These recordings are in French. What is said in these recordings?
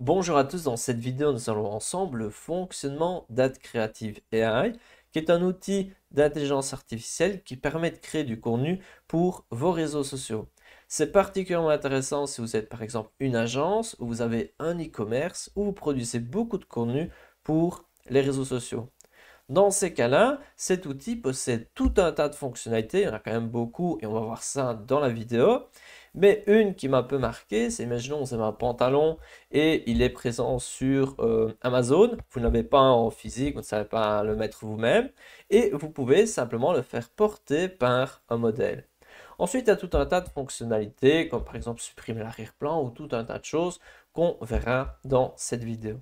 Bonjour à tous, dans cette vidéo nous allons ensemble le fonctionnement d'Ad Creative AI, qui est un outil d'intelligence artificielle qui permet de créer du contenu pour vos réseaux sociaux. C'est particulièrement intéressant si vous êtes par exemple une agence ou vous avez un e-commerce où vous produisez beaucoup de contenu pour les réseaux sociaux. Dans ces cas-là, cet outil possède tout un tas de fonctionnalités, il y en a quand même beaucoup et on va voir ça dans la vidéo. Mais une qui m'a un peu marqué, c'est imaginons vous avez un pantalon et il est présent sur Amazon, vous n'avez pas en physique, vous ne savez pas le mettre vous-même et vous pouvez simplement le faire porter par un modèle. Ensuite, il y a tout un tas de fonctionnalités comme par exemple supprimer l'arrière-plan ou tout un tas de choses qu'on verra dans cette vidéo.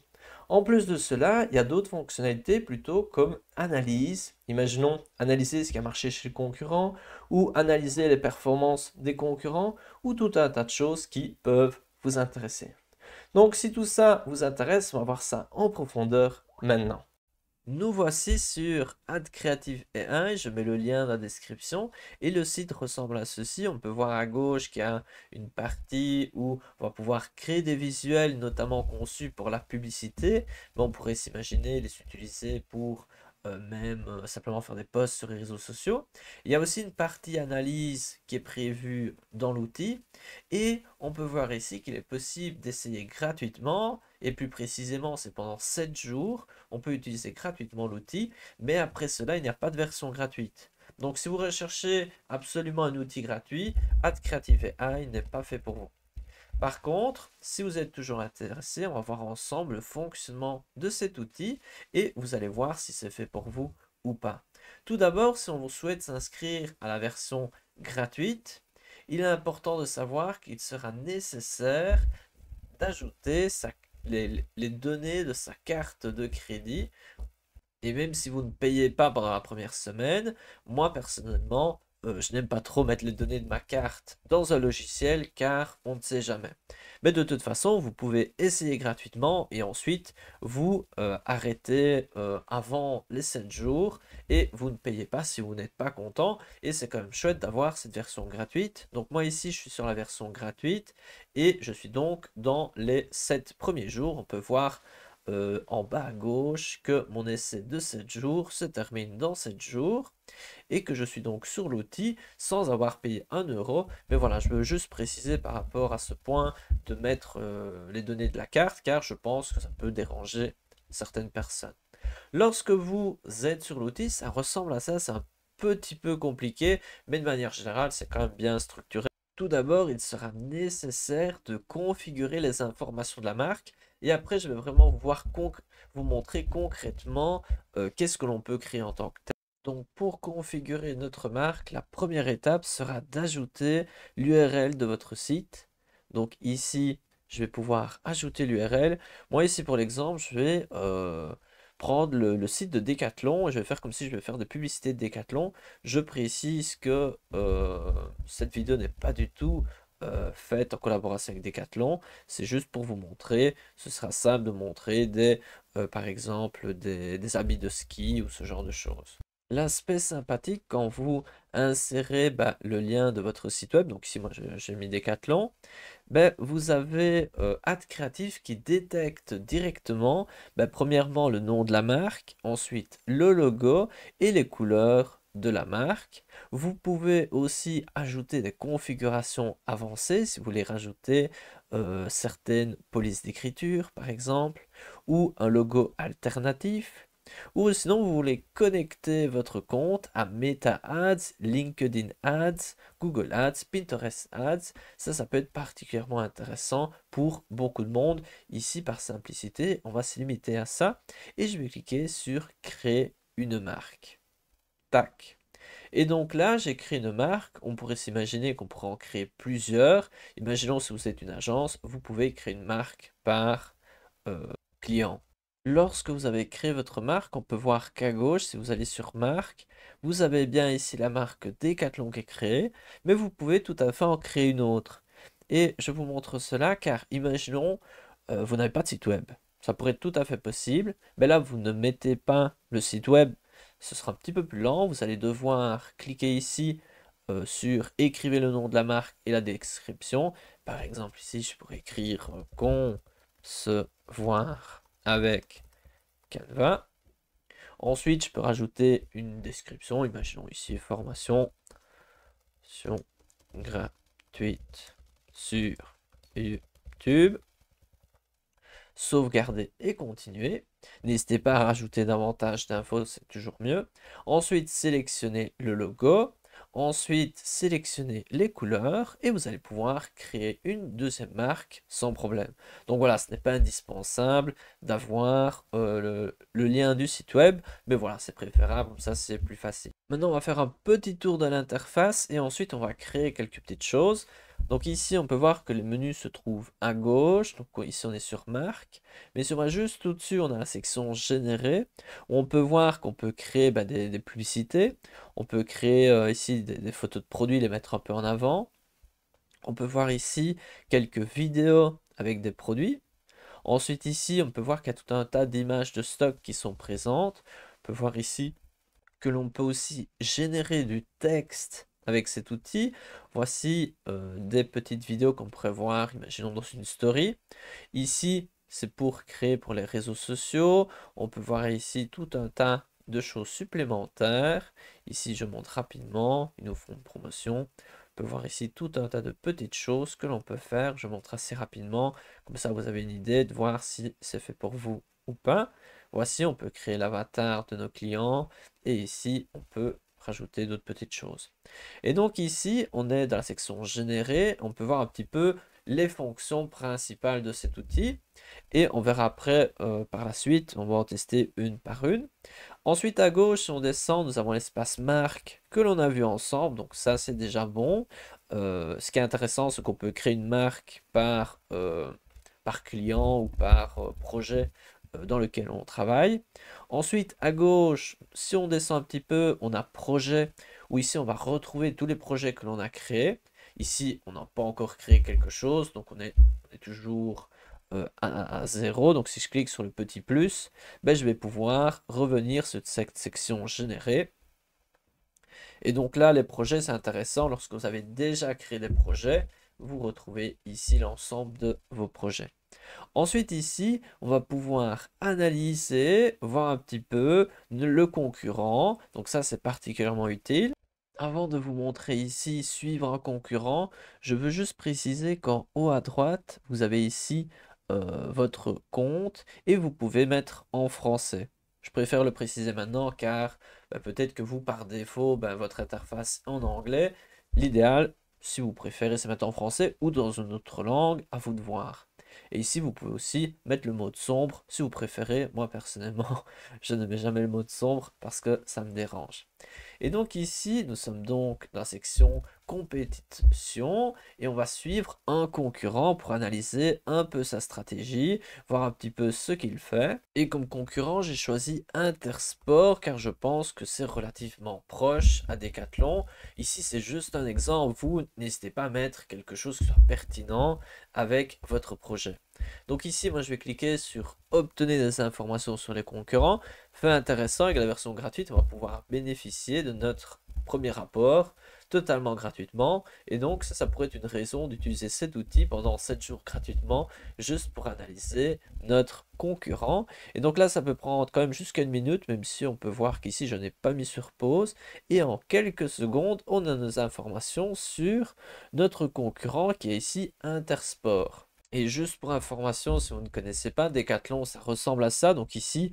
En plus de cela, il y a d'autres fonctionnalités plutôt comme analyse. Imaginons analyser ce qui a marché chez le concurrent ou analyser les performances des concurrents ou tout un tas de choses qui peuvent vous intéresser. Donc si tout ça vous intéresse, on va voir ça en profondeur maintenant. Nous voici sur Ad Creative AI, je mets le lien dans la description et le site ressemble à ceci. On peut voir à gauche qu'il y a une partie où on va pouvoir créer des visuels notamment conçus pour la publicité, mais on pourrait s'imaginer les utiliser pour même simplement faire des posts sur les réseaux sociaux. Il y a aussi une partie analyse qui est prévue dans l'outil et on peut voir ici qu'il est possible d'essayer gratuitement et plus précisément c'est pendant 7 jours. On peut utiliser gratuitement l'outil, mais après cela, il n'y a pas de version gratuite. Donc si vous recherchez absolument un outil gratuit, Ad Creative AI n'est pas fait pour vous. Par contre, si vous êtes toujours intéressé, on va voir ensemble le fonctionnement de cet outil et vous allez voir si c'est fait pour vous ou pas. Tout d'abord, si on vous souhaite s'inscrire à la version gratuite, il est important de savoir qu'il sera nécessaire d'ajouter les données de sa carte de crédit. Et même si vous ne payez pas pendant la première semaine, moi personnellement, je n'aime pas trop mettre les données de ma carte dans un logiciel car on ne sait jamais. Mais de toute façon, vous pouvez essayer gratuitement et ensuite vous arrêtez avant les 7 jours et vous ne payez pas si vous n'êtes pas content. Et c'est quand même chouette d'avoir cette version gratuite. Donc moi ici, je suis sur la version gratuite et je suis donc dans les 7 premiers jours. On peut voir en bas à gauche que mon essai de 7 jours se termine dans 7 jours et que je suis donc sur l'outil sans avoir payé 1 euro. Mais voilà, je veux juste préciser par rapport à ce point de mettre les données de la carte car je pense que ça peut déranger certaines personnes. Lorsque vous êtes sur l'outil, ça ressemble à ça, c'est un petit peu compliqué, mais de manière générale, c'est quand même bien structuré. Tout d'abord, il sera nécessaire de configurer les informations de la marque et après, je vais vraiment vous montrer concrètement qu'est-ce que l'on peut créer en tant que tel. Donc, pour configurer notre marque, la première étape sera d'ajouter l'URL de votre site. Donc ici, je vais pouvoir ajouter l'URL. Moi, ici, pour l'exemple, je vais prendre le site de Decathlon et je vais faire comme si je vais faire de publicité de Decathlon. Je précise que cette vidéo n'est pas du tout faite en collaboration avec Decathlon. C'est juste pour vous montrer. Ce sera simple de montrer par exemple des habits de ski ou ce genre de choses. L'aspect sympathique quand vous insérez le lien de votre site web, donc ici moi j'ai mis Decathlon, vous avez Ad Creative qui détecte directement, premièrement le nom de la marque, ensuite le logo et les couleurs de la marque. Vous pouvez aussi ajouter des configurations avancées si vous voulez rajouter certaines polices d'écriture par exemple, ou un logo alternatif. Ou sinon, vous voulez connecter votre compte à Meta Ads, LinkedIn Ads, Google Ads, Pinterest Ads. Ça peut être particulièrement intéressant pour beaucoup de monde. Ici, par simplicité, on va se limiter à ça. Et je vais cliquer sur Créer une marque. Tac. Et donc là, j'ai créé une marque. On pourrait s'imaginer qu'on pourrait en créer plusieurs. Imaginons si vous êtes une agence, vous pouvez créer une marque par client. Lorsque vous avez créé votre marque, on peut voir qu'à gauche, si vous allez sur marque, vous avez bien ici la marque Decathlon qui est créée, mais vous pouvez tout à fait en créer une autre. Et je vous montre cela car imaginons, vous n'avez pas de site web. Ça pourrait être tout à fait possible, mais là, vous ne mettez pas le site web. Ce sera un petit peu plus lent. Vous allez devoir cliquer ici sur écrivez le nom de la marque et la description. Par exemple, ici, je pourrais écrire se voir avec Canva. Ensuite, je peux rajouter une description. Imaginons ici formation gratuite sur YouTube. Sauvegarder et continuer. N'hésitez pas à rajouter davantage d'infos, c'est toujours mieux. Ensuite, sélectionnez le logo. Ensuite, sélectionnez les couleurs et vous allez pouvoir créer une deuxième marque sans problème. Donc voilà, ce n'est pas indispensable d'avoir le lien du site web, mais voilà, c'est préférable, comme ça c'est plus facile. Maintenant, on va faire un petit tour de l'interface et ensuite on va créer quelques petites choses. Donc ici, on peut voir que les menus se trouvent à gauche. Donc ici, on est sur marque. Mais si on va juste au-dessus, on a la section générer, où on peut voir qu'on peut créer des publicités. On peut créer ici des photos de produits, les mettre un peu en avant. On peut voir ici quelques vidéos avec des produits. Ensuite ici, on peut voir qu'il y a tout un tas d'images de stock qui sont présentes. On peut voir ici que l'on peut aussi générer du texte avec cet outil. Voici des petites vidéos qu'on pourrait voir, imaginons dans une story. Ici, c'est pour créer pour les réseaux sociaux. On peut voir ici tout un tas de choses supplémentaires. Ici, je montre rapidement, ils nous font une promotion. On peut voir ici tout un tas de petites choses que l'on peut faire. Je montre assez rapidement, comme ça vous avez une idée de voir si c'est fait pour vous ou pas. Voici, on peut créer l'avatar de nos clients et ici, on peut rajouter d'autres petites choses. Et donc ici, on est dans la section générer. On peut voir un petit peu les fonctions principales de cet outil et on verra après par la suite, on va en tester une par une. Ensuite à gauche, si on descend, nous avons l'espace marque que l'on a vu ensemble, donc ça c'est déjà bon. Ce qui est intéressant, c'est qu'on peut créer une marque par client ou par projet dans lequel on travaille. Ensuite à gauche, si on descend un petit peu, on a projet, où ici on va retrouver tous les projets que l'on a créés. Ici, on n'a pas encore créé quelque chose, donc on est toujours à 0. Donc si je clique sur le petit plus, je vais pouvoir revenir sur cette section générée. Et donc là, les projets, c'est intéressant. Lorsque vous avez déjà créé des projets, vous retrouvez ici l'ensemble de vos projets. Ensuite ici, on va pouvoir analyser, voir un petit peu le concurrent. Donc ça, c'est particulièrement utile. Avant de vous montrer ici suivre un concurrent, je veux juste préciser qu'en haut à droite, vous avez ici votre compte et vous pouvez mettre en français. Je préfère le préciser maintenant car peut-être que vous, par défaut, votre interface est en anglais. L'idéal, si vous préférez, c'est mettre en français ou dans une autre langue, à vous de voir. Et ici, vous pouvez aussi mettre le mode sombre si vous préférez. Moi, personnellement, je ne mets jamais le mode sombre parce que ça me dérange. Et donc ici, nous sommes donc dans la section compétition et on va suivre un concurrent pour analyser un peu sa stratégie, voir un petit peu ce qu'il fait. Et comme concurrent, j'ai choisi Intersport car je pense que c'est relativement proche à Decathlon. Ici, c'est juste un exemple. Vous, n'hésitez pas à mettre quelque chose qui soit pertinent avec votre projet. Donc ici, moi, je vais cliquer sur obtenir des informations sur les concurrents. Fait intéressant, avec la version gratuite, on va pouvoir bénéficier de notre premier rapport totalement gratuitement. Et donc, ça pourrait être une raison d'utiliser cet outil pendant 7 jours gratuitement, juste pour analyser notre concurrent. Et donc là, ça peut prendre quand même jusqu'à une minute, même si on peut voir qu'ici, je n'ai pas mis sur pause. Et en quelques secondes, on a nos informations sur notre concurrent qui est ici Intersport. Et juste pour information, si vous ne connaissez pas, Decathlon, ça ressemble à ça. Donc ici,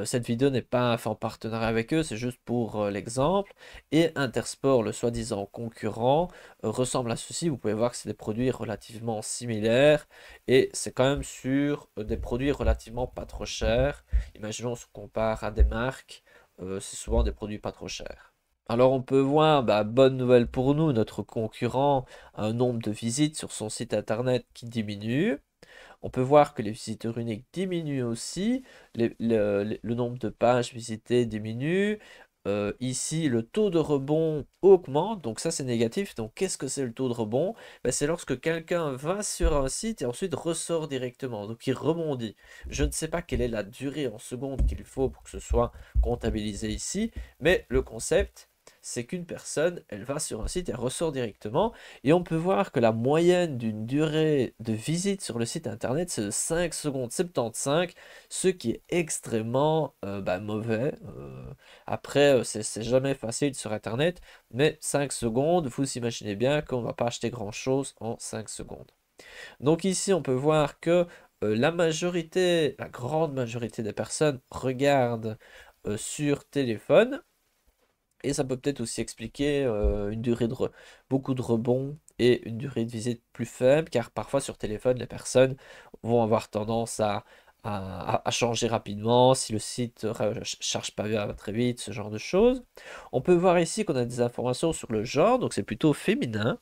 cette vidéo n'est pas en partenariat avec eux, c'est juste pour l'exemple. Et Intersport, le soi-disant concurrent, ressemble à ceci. Vous pouvez voir que c'est des produits relativement similaires. Et c'est quand même sur des produits relativement pas trop chers. Imaginons, on se compare à des marques, c'est souvent des produits pas trop chers. Alors on peut voir, bonne nouvelle pour nous, notre concurrent a un nombre de visites sur son site internet qui diminue. On peut voir que les visiteurs uniques diminuent aussi, le nombre de pages visitées diminue. Ici, le taux de rebond augmente, donc ça c'est négatif. Donc qu'est-ce que c'est le taux de rebond? C'est lorsque quelqu'un va sur un site et ensuite ressort directement, donc il rebondit. Je ne sais pas quelle est la durée en secondes qu'il faut pour que ce soit comptabilisé ici, mais le concept c'est qu'une personne, elle va sur un site, elle ressort directement, et on peut voir que la moyenne d'une durée de visite sur le site internet, c'est de 5 secondes 75, ce qui est extrêmement mauvais. Après, c'est jamais facile sur internet, mais 5 secondes, vous imaginez bien qu'on ne va pas acheter grand-chose en 5 secondes. Donc ici, on peut voir que la majorité, la grande majorité des personnes regardent sur téléphone. Et ça peut peut-être aussi expliquer une durée beaucoup de rebonds et une durée de visite plus faible, car parfois sur téléphone, les personnes vont avoir tendance à changer rapidement si le site ne charge pas bien très vite, ce genre de choses. On peut voir ici qu'on a des informations sur le genre, donc c'est plutôt féminin.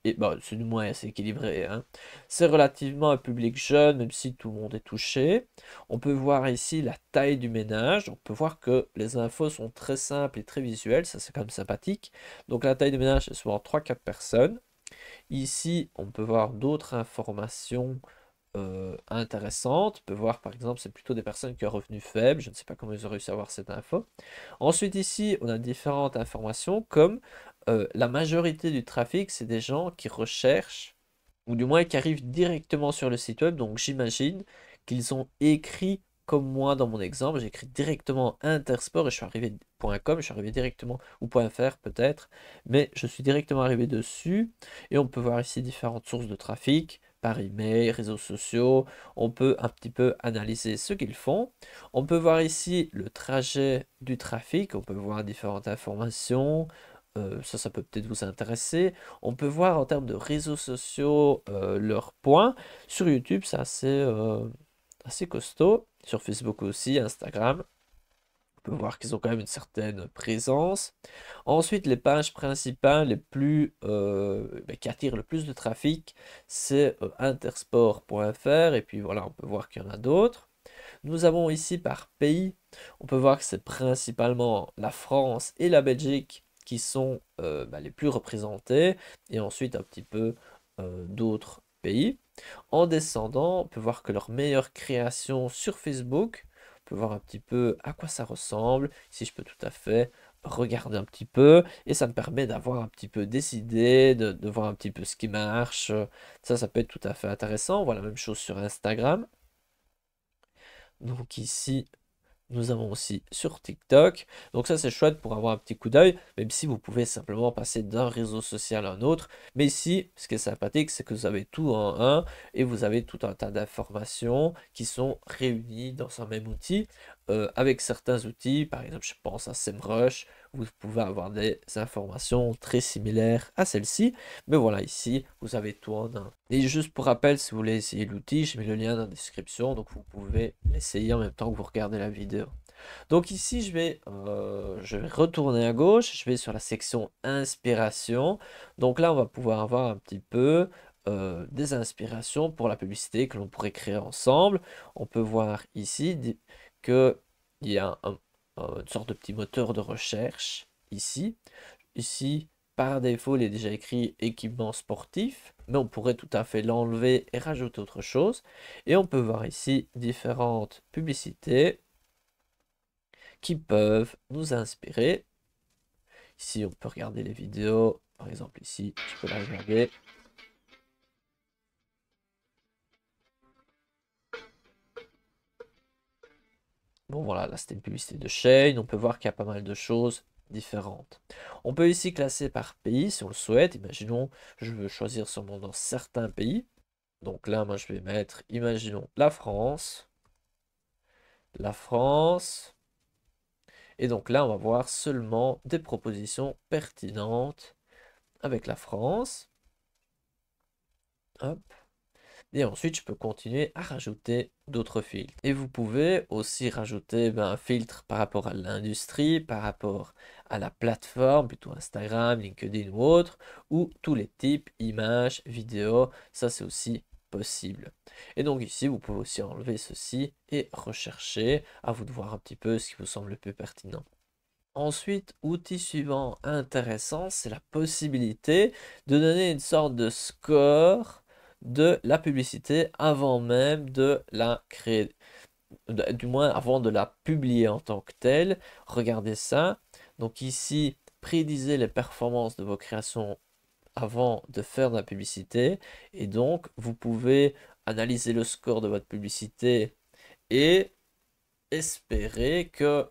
Et bah, c'est du moins assez équilibré, hein. C'est relativement un public jeune, même si tout le monde est touché. On peut voir ici la taille du ménage. On peut voir que les infos sont très simples et très visuelles. Ça, c'est quand même sympathique. Donc, la taille du ménage, c'est souvent 3-4 personnes. Ici, on peut voir d'autres informations intéressantes. On peut voir, par exemple, c'est plutôt des personnes qui ont un revenu faible. Je ne sais pas comment ils ont réussi à avoir cette info. Ensuite, ici, on a différentes informations comme la majorité du trafic, c'est des gens qui recherchent, ou du moins qui arrivent directement sur le site web. Donc, j'imagine qu'ils ont écrit comme moi dans mon exemple. J'ai écrit directement Intersport et je suis arrivé .com, je suis arrivé directement, ou .fr peut-être, mais je suis directement arrivé dessus. Et on peut voir ici différentes sources de trafic par email, réseaux sociaux. On peut un petit peu analyser ce qu'ils font. On peut voir ici le trajet du trafic. On peut voir différentes informations. Ça peut peut-être vous intéresser. On peut voir en termes de réseaux sociaux leurs points. Sur YouTube, c'est assez costaud. Sur Facebook aussi, Instagram. On peut voir qu'ils ont quand même une certaine présence. Ensuite, les pages principales les plus, qui attirent le plus de trafic, c'est intersport.fr. Et puis voilà, on peut voir qu'il y en a d'autres. Nous avons ici par pays, on peut voir que c'est principalement la France et la Belgique qui sont les plus représentés, et ensuite un petit peu d'autres pays. En descendant, on peut voir que leur meilleure création sur Facebook, on peut voir un petit peu à quoi ça ressemble. Ici, je peux tout à fait regarder un petit peu, et ça me permet d'avoir un petit peu des idées, de voir un petit peu ce qui marche. Ça peut être tout à fait intéressant. Voilà, même chose sur Instagram. Donc ici, nous avons aussi sur TikTok. Donc ça, c'est chouette pour avoir un petit coup d'œil, même si vous pouvez simplement passer d'un réseau social à un autre. Mais ici, ce qui est sympathique, c'est que vous avez tout en un et vous avez tout un tas d'informations qui sont réunies dans un même outil. Avec certains outils, par exemple, je pense à SEMrush, vous pouvez avoir des informations très similaires à celle-ci. Mais voilà, ici, vous avez tout en un. Et juste pour rappel, si vous voulez essayer l'outil, je mets le lien dans la description, donc vous pouvez l'essayer en même temps que vous regardez la vidéo. Donc ici, je vais retourner à gauche, je vais sur la section inspiration. Donc là, on va pouvoir avoir un petit peu des inspirations pour la publicité que l'on pourrait créer ensemble. On peut voir ici qu'il y a une sorte de petit moteur de recherche ici. Ici, par défaut, il est déjà écrit équipement sportif, mais on pourrait tout à fait l'enlever et rajouter autre chose. Et on peut voir ici différentes publicités qui peuvent nous inspirer. Ici, on peut regarder les vidéos. Par exemple, ici, je peux la regarder. Bon, voilà, là, c'était une publicité de Shane. On peut voir qu'il y a pas mal de choses différentes. On peut ici classer par pays si on le souhaite. Imaginons, je veux choisir seulement dans certains pays. Donc là, moi, je vais mettre, imaginons, la France. La France. Et donc là, on va voir seulement des propositions pertinentes avec la France. Hop. Et ensuite, je peux continuer à rajouter d'autres filtres. Et vous pouvez aussi rajouter un filtre par rapport à l'industrie, par rapport à la plateforme, plutôt Instagram, LinkedIn ou autre, ou tous les types, images, vidéos, ça c'est aussi possible. Et donc ici, vous pouvez aussi enlever ceci et rechercher, à vous de voir un petit peu ce qui vous semble le plus pertinent. Ensuite, outil suivant intéressant, c'est la possibilité de donner une sorte de score de la publicité avant même de la créer, du moins avant de la publier en tant que telle. Regardez ça. Donc ici, prédisez les performances de vos créations avant de faire de la publicité. Et donc, vous pouvez analyser le score de votre publicité et espérer que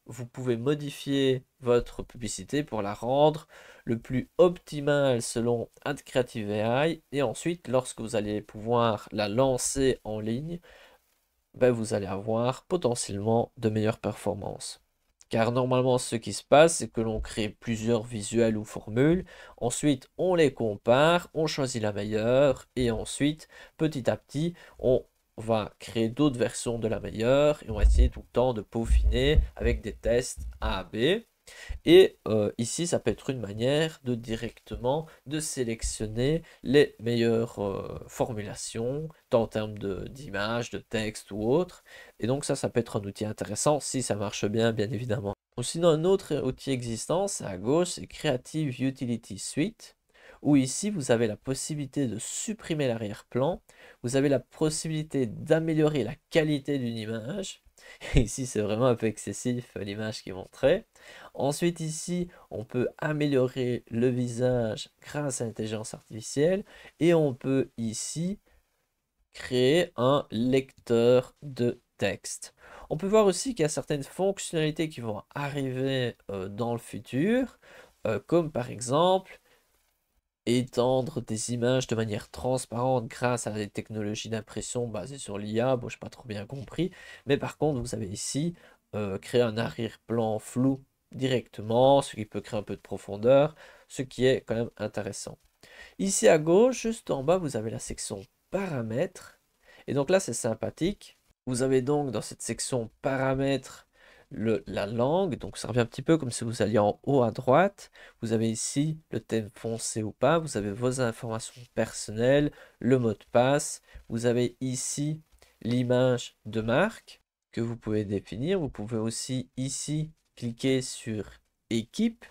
vous pouvez modifier votre publicité pour la rendre le plus optimale selon Ad Creative AI. Et ensuite, lorsque vous allez pouvoir la lancer en ligne, ben vous allez avoir potentiellement de meilleures performances. Car normalement, ce qui se passe, c'est que l'on crée plusieurs visuels ou formules. Ensuite, on les compare, on choisit la meilleure. Et ensuite, petit à petit, on va créer d'autres versions de la meilleure. Et on va essayer tout le temps de peaufiner avec des tests A à B. Et ici, ça peut être une manière de directement de sélectionner les meilleures formulations, tant en termes d'image, de texte ou autre. Et donc ça peut être un outil intéressant si ça marche bien, bien évidemment. Ou sinon, un autre outil existant, c'est à gauche, c'est Creative Utility Suite, où ici, vous avez la possibilité de supprimer l'arrière-plan, vous avez la possibilité d'améliorer la qualité d'une image. Et ici, c'est vraiment un peu excessif l'image qui est montrée. Ensuite, ici, on peut améliorer le visage grâce à l'intelligence artificielle et on peut ici créer un lecteur de texte. On peut voir aussi qu'il y a certaines fonctionnalités qui vont arriver dans le futur, comme par exemple étendre des images de manière transparente grâce à des technologies d'impression basées sur l'IA. Bon, je n'ai pas trop bien compris, mais par contre, vous avez ici créé un arrière-plan flou directement, ce qui peut créer un peu de profondeur, ce qui est quand même intéressant. Ici à gauche, juste en bas, vous avez la section paramètres. Et donc là, c'est sympathique. Vous avez donc dans cette section paramètres la langue. Donc ça revient un petit peu comme si vous alliez en haut à droite. Vous avez ici le thème foncé ou pas. Vous avez vos informations personnelles, le mot de passe. Vous avez ici l'image de marque que vous pouvez définir. Vous pouvez aussi ici cliquer sur équipe.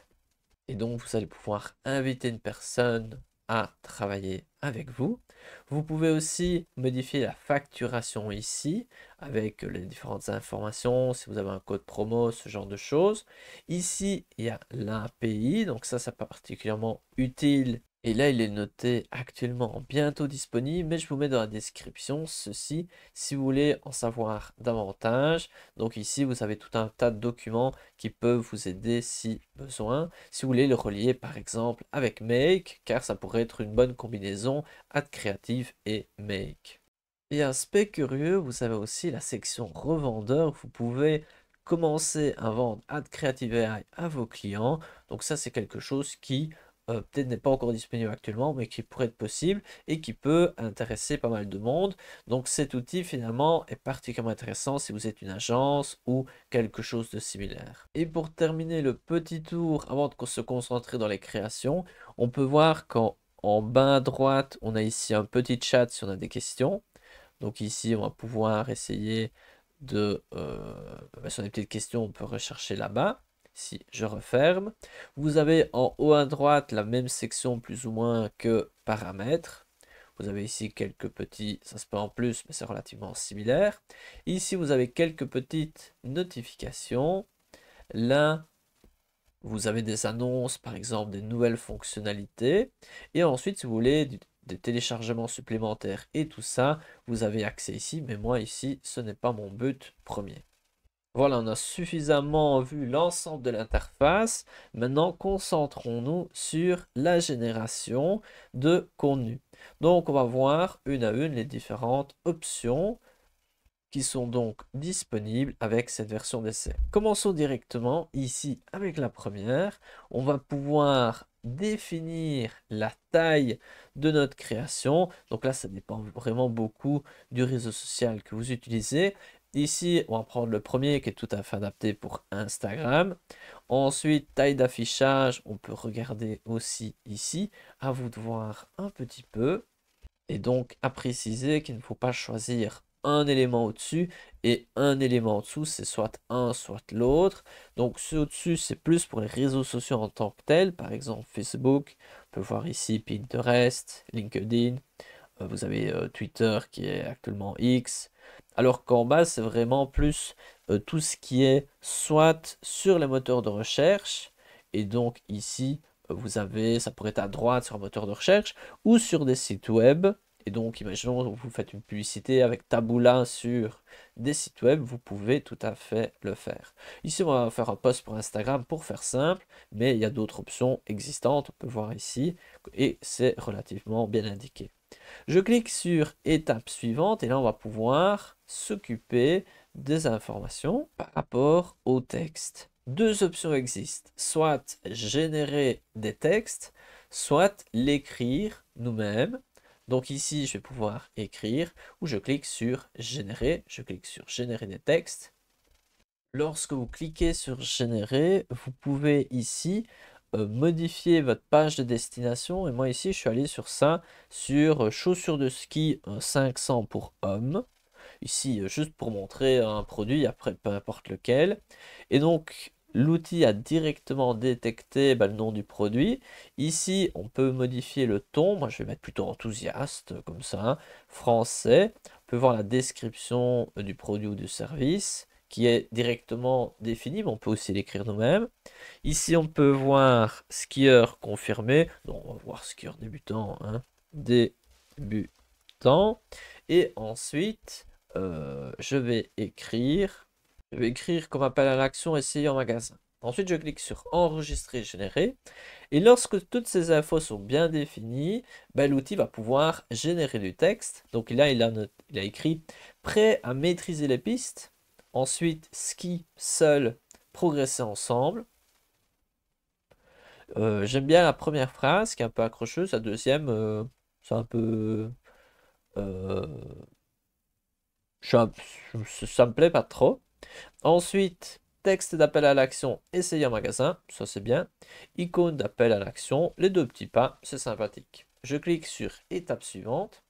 Et donc, vous allez pouvoir inviter une personne à travailler avec vous. Vous pouvez aussi modifier la facturation ici avec les différentes informations, si vous avez un code promo, ce genre de choses. Ici, il y a l'API, donc ça, c'est particulièrement utile. Et là, il est noté actuellement bientôt disponible, mais je vous mets dans la description ceci si vous voulez en savoir davantage. Donc ici, vous avez tout un tas de documents qui peuvent vous aider si besoin. Si vous voulez le relier par exemple avec Make, car ça pourrait être une bonne combinaison Ad Creative et Make. Et aspect curieux, vous avez aussi la section revendeur. Vous pouvez commencer à vendre Ad Creative AI à vos clients. Donc ça, c'est quelque chose qui peut-être n'est pas encore disponible actuellement, mais qui pourrait être possible et qui peut intéresser pas mal de monde. Donc cet outil finalement est particulièrement intéressant si vous êtes une agence ou quelque chose de similaire. Et pour terminer le petit tour, avant de se concentrer dans les créations, on peut voir qu'en bas à droite, on a ici un petit chat si on a des questions. Donc ici, on va pouvoir essayer de... si on a des petites questions, on peut rechercher là-bas. Si je referme, vous avez en haut à droite la même section plus ou moins que paramètres. Vous avez ici quelques petits, ça se peut en plus, mais c'est relativement similaire. Ici, vous avez quelques petites notifications. Là, vous avez des annonces, par exemple, des nouvelles fonctionnalités. Et ensuite, si vous voulez des téléchargements supplémentaires et tout ça, vous avez accès ici. Mais moi, ici, ce n'est pas mon but premier. Voilà, on a suffisamment vu l'ensemble de l'interface. Maintenant, concentrons-nous sur la génération de contenu. Donc, on va voir une à une les différentes options qui sont donc disponibles avec cette version d'essai. Commençons directement ici avec la première. On va pouvoir définir la taille de notre création. Donc là, ça dépend vraiment beaucoup du réseau social que vous utilisez. Ici, on va prendre le premier qui est tout à fait adapté pour Instagram. Ensuite, taille d'affichage, on peut regarder aussi ici. À vous de voir un petit peu. Et donc, à préciser qu'il ne faut pas choisir un élément au-dessus et un élément en dessous, c'est soit un, soit l'autre. Donc, ce au-dessus, c'est plus pour les réseaux sociaux en tant que tels, par exemple Facebook. On peut voir ici Pinterest, LinkedIn. Vous avez Twitter qui est actuellement X. Alors qu'en bas, c'est vraiment plus tout ce qui est soit sur les moteurs de recherche, et donc ici, vous avez, ça pourrait être à droite sur un moteur de recherche, ou sur des sites web. Et donc, imaginons que vous faites une publicité avec Taboola sur des sites web, vous pouvez tout à fait le faire. Ici, on va faire un post pour Instagram pour faire simple, mais il y a d'autres options existantes, on peut voir ici, et c'est relativement bien indiqué. Je clique sur étape suivante, et là, on va pouvoir s'occuper des informations par rapport au texte. Deux options existent, soit générer des textes, soit l'écrire nous-mêmes. Donc ici, je vais pouvoir écrire, ou je clique sur générer, je clique sur générer des textes. Lorsque vous cliquez sur générer, vous pouvez ici modifier votre page de destination. Et moi ici, je suis allé sur ça, sur chaussures de ski 500 pour hommes. Ici, juste pour montrer un produit, après peu importe lequel. Et donc, l'outil a directement détecté le nom du produit. Ici, on peut modifier le ton. Moi, je vais mettre plutôt enthousiaste, comme ça, hein. Français. On peut voir la description du produit ou du service, qui est directement définie, mais on peut aussi l'écrire nous-mêmes. Ici, on peut voir skieur confirmé. Donc, on va voir skieur débutant, hein. Débutant. Et ensuite, je vais écrire comme appel à l'action essayer en magasin. Ensuite, je clique sur enregistrer, générer. Et lorsque toutes ces infos sont bien définies, l'outil va pouvoir générer du texte. Donc là, il a écrit prêt à maîtriser les pistes. Ensuite, ski seul, progresser ensemble. J'aime bien la première phrase qui est un peu accrocheuse. La deuxième, c'est un peu... euh, ça me plaît pas trop. Ensuite, texte d'appel à l'action, essayer en magasin, ça c'est bien. Icône d'appel à l'action, les deux petits pas, c'est sympathique. Je clique sur étape suivante.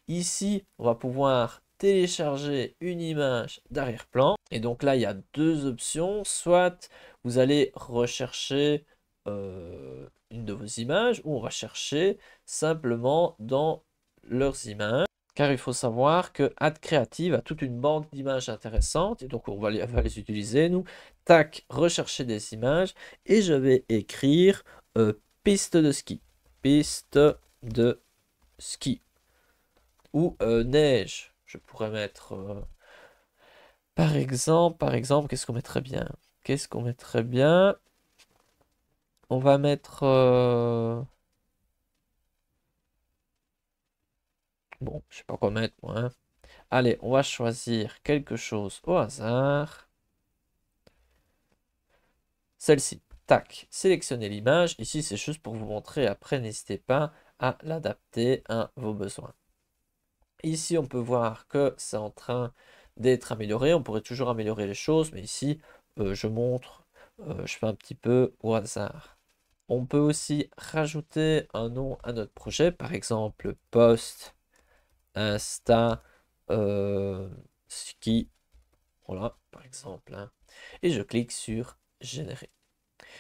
Ici, on va pouvoir télécharger une image d'arrière-plan. Et donc là, il y a deux options. Soit vous allez rechercher une de vos images, ou on va chercher simplement dans leurs images. Car il faut savoir que Ad Creative a toute une banque d'images intéressantes. Et donc, on va les utiliser, nous. Tac, rechercher des images. Et je vais écrire piste de ski. Piste de ski. Ou neige. Je pourrais mettre... par exemple, qu'est-ce qu'on mettrait bien? Qu'est-ce qu'on mettrait bien? On va mettre... bon, je sais pas quoi mettre, moi, hein. Allez, on va choisir quelque chose au hasard. Celle-ci. Tac, sélectionnez l'image. Ici, c'est juste pour vous montrer. Après, n'hésitez pas à l'adapter à vos besoins. Ici, on peut voir que c'est en train d'être amélioré. On pourrait toujours améliorer les choses, mais ici, je montre, je fais un petit peu au hasard. On peut aussi rajouter un nom à notre projet, par exemple, post, Insta, ski. Voilà, par exemple, hein. Et je clique sur générer.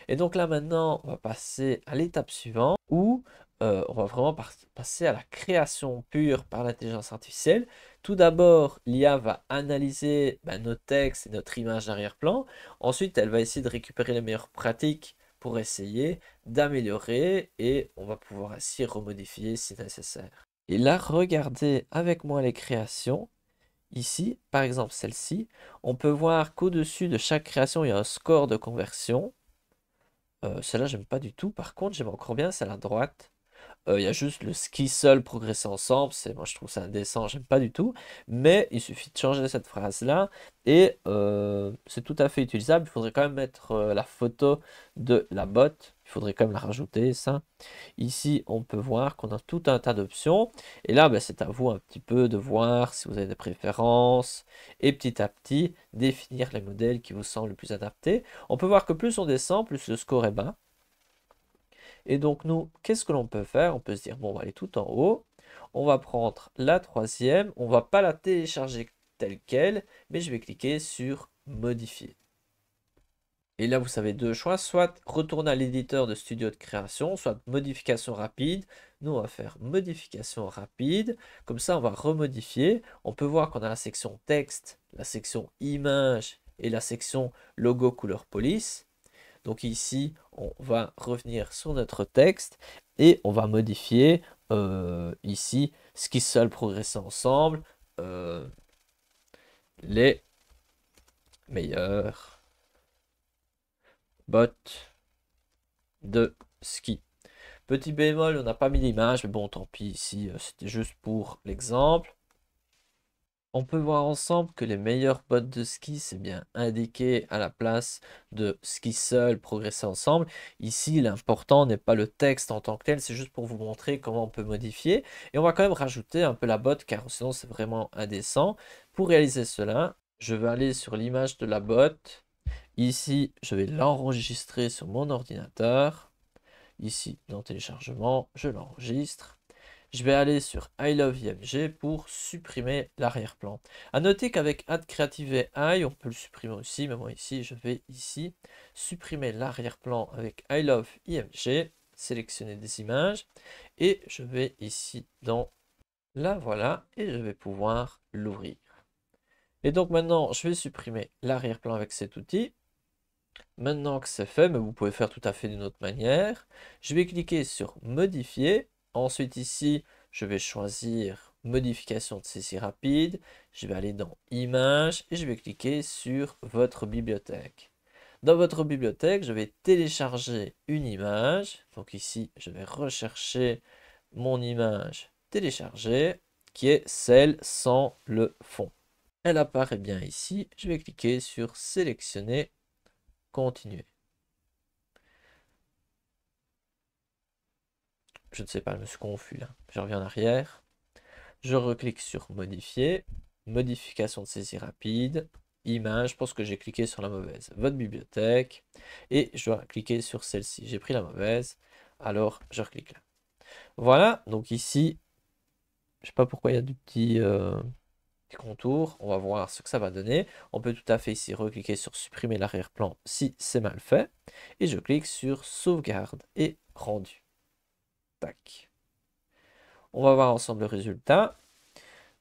Et donc là maintenant, on va passer à l'étape suivante où on va vraiment passer à la création pure par l'intelligence artificielle. Tout d'abord, l'IA va analyser nos textes et notre image d'arrière-plan. Ensuite, elle va essayer de récupérer les meilleures pratiques pour essayer d'améliorer et on va pouvoir ainsi remodifier si nécessaire. Et là, regardez avec moi les créations. Ici, par exemple celle-ci, on peut voir qu'au-dessus de chaque création, il y a un score de conversion. Celle-là, j'aime pas du tout. Par contre, j'aime encore bien celle à droite. Il y a juste le ski seul, progresser ensemble. Moi, je trouve ça indécent, j'aime pas du tout. Mais il suffit de changer cette phrase-là et c'est tout à fait utilisable. Il faudrait quand même mettre la photo de la botte. Il faudrait quand même la rajouter, ça. Ici, on peut voir qu'on a tout un tas d'options. Et là, c'est à vous un petit peu de voir si vous avez des préférences. Et petit à petit, définir les modèles qui vous semblent le plus adaptés. On peut voir que plus on descend, plus le score est bas. Et donc, nous, qu'est-ce que l'on peut faire? On peut se dire, bon, on va aller tout en haut. On va prendre la troisième. On ne va pas la télécharger telle qu'elle, mais je vais cliquer sur modifier. Et là, vous avez deux choix, soit retourner à l'éditeur de studio de création, soit modification rapide. Nous, on va faire modification rapide. Comme ça, on va remodifier. On peut voir qu'on a la section texte, la section image et la section logo couleur police. Donc ici, on va revenir sur notre texte et on va modifier ici ce qui seul progresser ensemble, les meilleurs bottes de ski. Petit bémol, on n'a pas mis l'image, mais bon, tant pis, ici, c'était juste pour l'exemple. On peut voir ensemble que les meilleures bottes de ski, c'est bien indiqué à la place de ski seul, progresser ensemble. Ici, l'important n'est pas le texte en tant que tel, c'est juste pour vous montrer comment on peut modifier. Et on va quand même rajouter un peu la botte, car sinon c'est vraiment indécent. Pour réaliser cela, je vais aller sur l'image de la botte. Ici, je vais l'enregistrer sur mon ordinateur. Ici, dans téléchargement, je l'enregistre. Je vais aller sur I Love IMG pour supprimer l'arrière-plan. À noter qu'avec Add Creative AI, on peut le supprimer aussi, mais moi ici, je vais ici supprimer l'arrière-plan avec I Love IMG, sélectionner des images, et je vais ici dans la voilà, et je vais pouvoir l'ouvrir. Et donc maintenant, je vais supprimer l'arrière-plan avec cet outil. Maintenant que c'est fait, mais vous pouvez faire tout à fait d'une autre manière, je vais cliquer sur modifier. Ensuite ici, je vais choisir modification de saisie rapide. Je vais aller dans images et je vais cliquer sur votre bibliothèque. Dans votre bibliothèque, je vais télécharger une image. Donc ici, je vais rechercher mon image téléchargée qui est celle sans le fond. Elle apparaît bien ici. Je vais cliquer sur sélectionner. Continuer. Je ne sais pas, je me suis confus là. Je reviens en arrière. Je reclique sur modifier. Modification de saisie rapide. Image. Je pense que j'ai cliqué sur la mauvaise. Votre bibliothèque. Et je dois cliquer sur celle-ci. J'ai pris la mauvaise. Alors je reclique là. Voilà. Donc ici, je ne sais pas pourquoi il y a du petit contour. On va voir ce que ça va donner. On peut tout à fait ici recliquer sur supprimer l'arrière-plan si c'est mal fait. Et je clique sur sauvegarde et rendu. Tac. On va voir ensemble le résultat.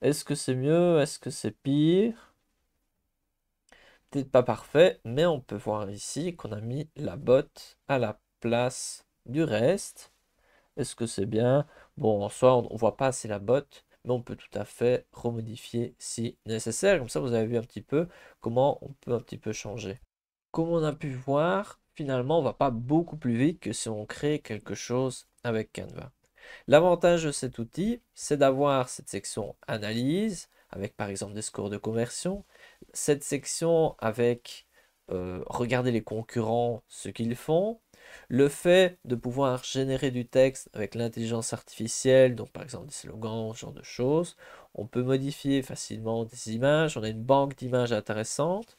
Est-ce que c'est mieux? Est-ce que c'est pire? Peut-être pas parfait, mais on peut voir ici qu'on a mis la botte à la place du reste. Est-ce que c'est bien? Bon, en soi, on ne voit pas assez la botte, mais on peut tout à fait remodifier si nécessaire. Comme ça, vous avez vu un petit peu comment on peut un petit peu changer. Comme on a pu voir, finalement, on ne va pas beaucoup plus vite que si on crée quelque chose avec Canva. L'avantage de cet outil, c'est d'avoir cette section analyse, avec par exemple des scores de conversion, cette section avec regarder les concurrents, ce qu'ils font, le fait de pouvoir générer du texte avec l'intelligence artificielle, donc par exemple des slogans, ce genre de choses. On peut modifier facilement des images, on a une banque d'images intéressante.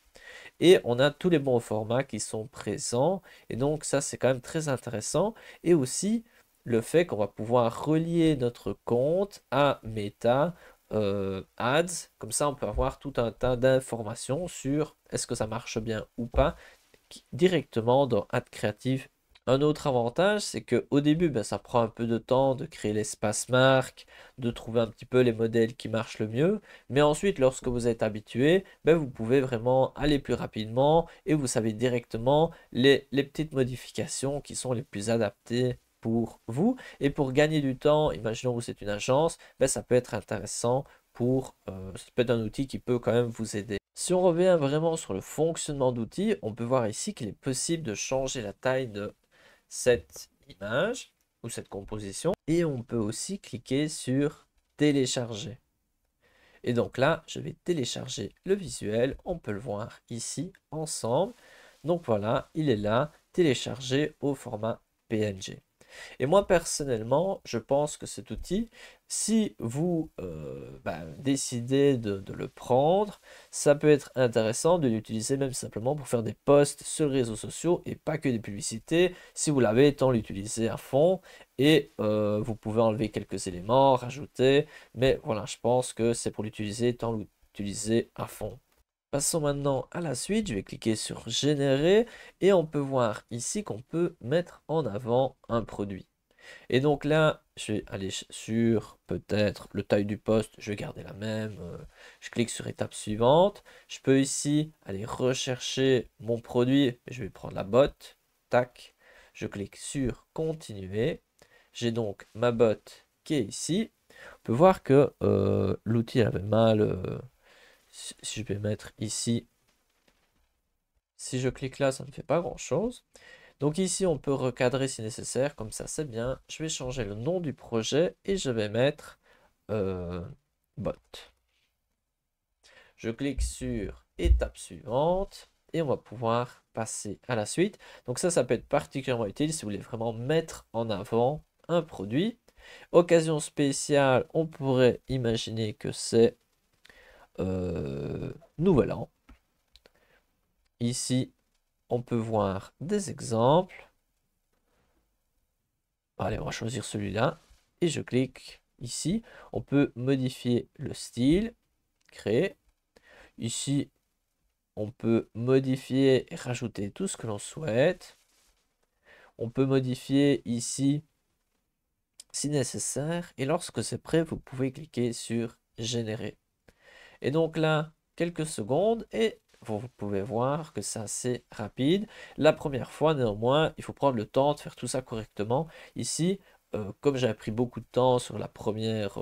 Et on a tous les bons formats qui sont présents. Et donc ça, c'est quand même très intéressant. Et aussi, le fait qu'on va pouvoir relier notre compte à Meta Ads. Comme ça, on peut avoir tout un tas d'informations sur est-ce que ça marche bien ou pas directement dans Ad Creative. Un autre avantage, c'est qu'au début, ça prend un peu de temps de créer l'espace marque, de trouver un petit peu les modèles qui marchent le mieux. Mais ensuite, lorsque vous êtes habitué, vous pouvez vraiment aller plus rapidement et vous savez directement les petites modifications qui sont les plus adaptées pour vous. Et pour gagner du temps, imaginons que c'est une agence, ça peut être intéressant ça peut être un outil qui peut quand même vous aider. Si on revient vraiment sur le fonctionnement d'outils, on peut voir ici qu'il est possible de changer la taille de cette image ou cette composition et on peut aussi cliquer sur télécharger. Et donc là, je vais télécharger le visuel. On peut le voir ici ensemble. Donc voilà, il est là, téléchargé au format PNG. Et moi, personnellement, je pense que cet outil, si vous décidez de le prendre, ça peut être intéressant de l'utiliser même simplement pour faire des posts sur les réseaux sociaux et pas que des publicités. Si vous l'avez, autant l'utiliser à fond et vous pouvez enlever quelques éléments, rajouter. Mais voilà, je pense que c'est pour l'utiliser, tant l'utiliser à fond. Passons maintenant à la suite, je vais cliquer sur générer et on peut voir ici qu'on peut mettre en avant un produit. Et donc là, je vais aller sur peut-être le taille du poste, je vais garder la même. Je clique sur étape suivante. Je peux ici aller rechercher mon produit. Je vais prendre la botte. Tac. Je clique sur continuer. J'ai donc ma botte qui est ici. On peut voir que l'outil avait mal. Si je vais mettre ici, si je clique là, ça ne fait pas grand-chose. Donc ici, on peut recadrer si nécessaire, comme ça c'est bien. Je vais changer le nom du projet et je vais mettre bot. Je clique sur étape suivante et on va pouvoir passer à la suite. Donc ça peut être particulièrement utile si vous voulez vraiment mettre en avant un produit. Occasion spéciale, on pourrait imaginer que c'est Nouvel An. Ici, on peut voir des exemples. Allez, on va choisir celui-là. Et je clique ici. On peut modifier le style, créer. Ici, on peut modifier et rajouter tout ce que l'on souhaite. On peut modifier ici si nécessaire. Et lorsque c'est prêt, vous pouvez cliquer sur générer. Et donc là, quelques secondes et vous pouvez voir que c'est assez rapide. La première fois, néanmoins, il faut prendre le temps de faire tout ça correctement. Ici, comme j'avais pris beaucoup de temps sur la première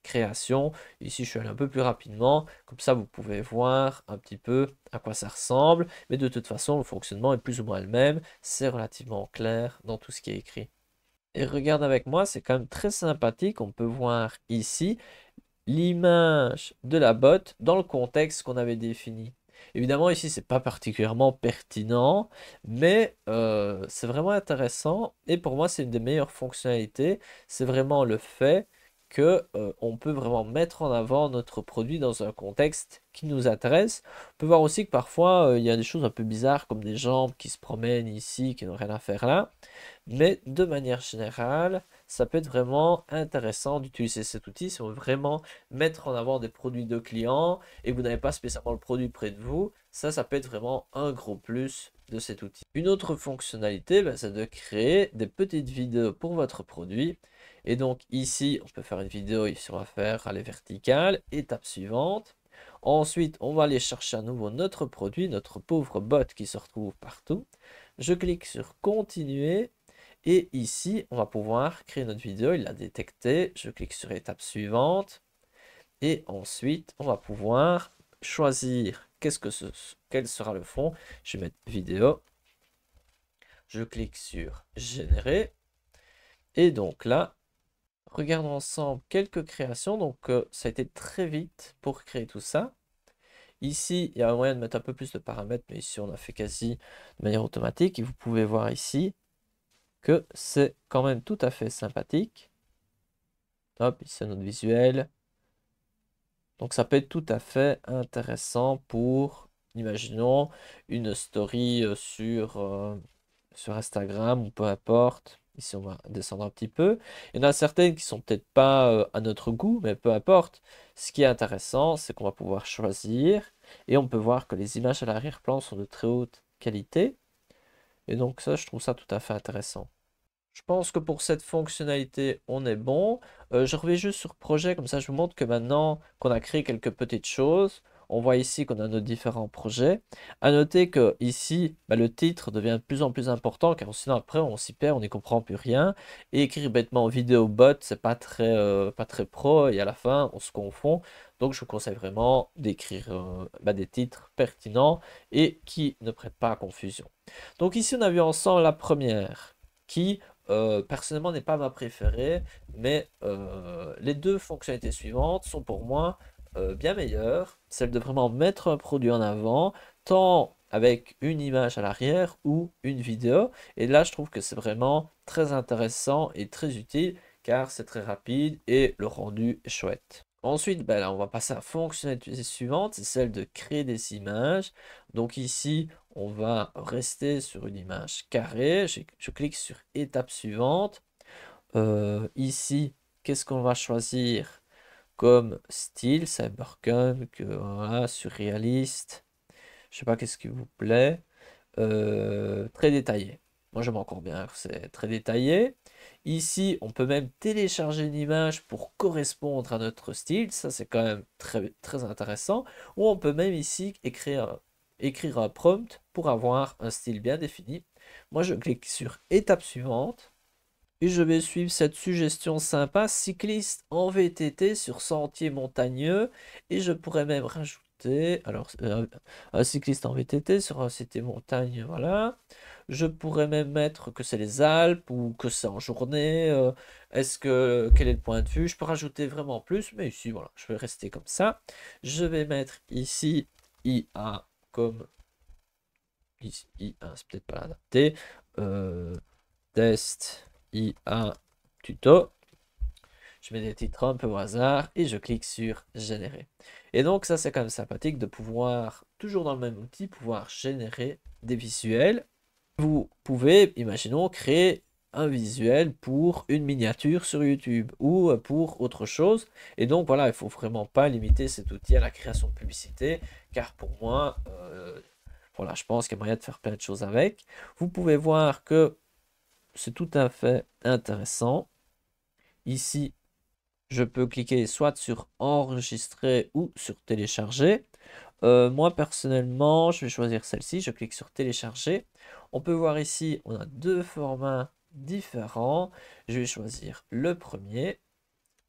création, ici je suis allé un peu plus rapidement. Comme ça, vous pouvez voir un petit peu à quoi ça ressemble. Mais de toute façon, le fonctionnement est plus ou moins le même. C'est relativement clair dans tout ce qui est écrit. Et regarde avec moi, c'est quand même très sympathique. On peut voir ici l'image de la botte dans le contexte qu'on avait défini. Évidemment, ici, c'est pas particulièrement pertinent, mais c'est vraiment intéressant. Et pour moi, c'est une des meilleures fonctionnalités. C'est vraiment le fait que on peut vraiment mettre en avant notre produit dans un contexte qui nous intéresse. On peut voir aussi que parfois, il y a des choses un peu bizarres, comme des jambes qui se promènent ici, qui n'ont rien à faire là. Mais de manière générale, ça peut être vraiment intéressant d'utiliser cet outil si on veut vraiment mettre en avant des produits de clients et que vous n'avez pas spécialement le produit près de vous. Ça peut être vraiment un gros plus de cet outil. Une autre fonctionnalité, c'est de créer des petites vidéos pour votre produit. Et donc ici, on peut faire une vidéo, ici on va faire aller verticale, étape suivante. Ensuite, on va aller chercher à nouveau notre produit, notre pauvre bot qui se retrouve partout. Je clique sur continuer. Et ici, on va pouvoir créer notre vidéo. Il l'a détecté. Je clique sur étape suivante. Et ensuite, on va pouvoir choisir quel sera le fond. Je vais mettre vidéo. Je clique sur générer. Et donc là, regardons ensemble quelques créations. Donc ça a été très vite pour créer tout ça. Ici, il y a un moyen de mettre un peu plus de paramètres, mais ici, on a fait quasi de manière automatique. Et vous pouvez voir ici que c'est quand même tout à fait sympathique. Hop, ici c'est notre visuel. Donc ça peut être tout à fait intéressant pour, imaginons, une story sur Instagram ou peu importe. Ici on va descendre un petit peu. Il y en a certaines qui sont peut-être pas à notre goût, mais peu importe. Ce qui est intéressant, c'est qu'on va pouvoir choisir et on peut voir que les images à l'arrière-plan sont de très haute qualité. Et donc ça, je trouve ça tout à fait intéressant. Je pense que pour cette fonctionnalité, on est bon. Je reviens juste sur projet, comme ça je vous montre que maintenant qu'on a créé quelques petites choses, on voit ici qu'on a nos différents projets. À noter que ici, le titre devient de plus en plus important, car sinon après on s'y perd, on n'y comprend plus rien. Et écrire bêtement vidéo bot, c'est pas très pro, et à la fin on se confond. Donc je vous conseille vraiment d'écrire des titres pertinents et qui ne prêtent pas à confusion. Donc ici on a vu ensemble la première qui personnellement n'est pas ma préférée, mais les deux fonctionnalités suivantes sont pour moi bien meilleures. Celle de vraiment mettre un produit en avant, tant avec une image à l'arrière ou une vidéo. Et là, je trouve que c'est vraiment très intéressant et très utile car c'est très rapide et le rendu est chouette. Ensuite, là, on va passer à la fonctionnalité suivante, c'est celle de créer des images. Donc ici, on va rester sur une image carrée. Je clique sur étape suivante. Ici, qu'est-ce qu'on va choisir comme style? Cyberpunk, voilà, surréaliste. Je sais pas qu'est-ce qui vous plaît. Très détaillé. Moi, j'aime encore bien, c'est très détaillé. Ici, on peut même télécharger une image pour correspondre à notre style. Ça, c'est quand même très, très intéressant. Ou on peut même ici écrire un prompt pour avoir un style bien défini. Moi, je clique sur étape suivante. Et je vais suivre cette suggestion sympa, cycliste en VTT sur sentier montagneux. Et je pourrais même rajouter, alors, un cycliste en VTT sur un sentier montagne, voilà. Je pourrais même mettre que c'est les Alpes ou que c'est en journée. Quel est le point de vue? Je peux rajouter vraiment plus, mais ici, voilà, je vais rester comme ça. Je vais mettre ici IA comme ici, IA, c'est peut-être pas adapté. Test IA tuto. Je mets des titres un peu au hasard et je clique sur générer. Et donc ça c'est quand même sympathique de pouvoir, toujours dans le même outil, pouvoir générer des visuels. Vous pouvez, imaginons, créer un visuel pour une miniature sur YouTube ou pour autre chose. Et donc voilà, il ne faut vraiment pas limiter cet outil à la création de publicité, car pour moi, voilà, je pense qu'il y a moyen de faire plein de choses avec. Vous pouvez voir que c'est tout à fait intéressant. Ici, je peux cliquer soit sur enregistrer ou sur télécharger. Moi, personnellement, je vais choisir celle-ci. Je clique sur télécharger. On peut voir ici, on a deux formats différents. Je vais choisir le premier.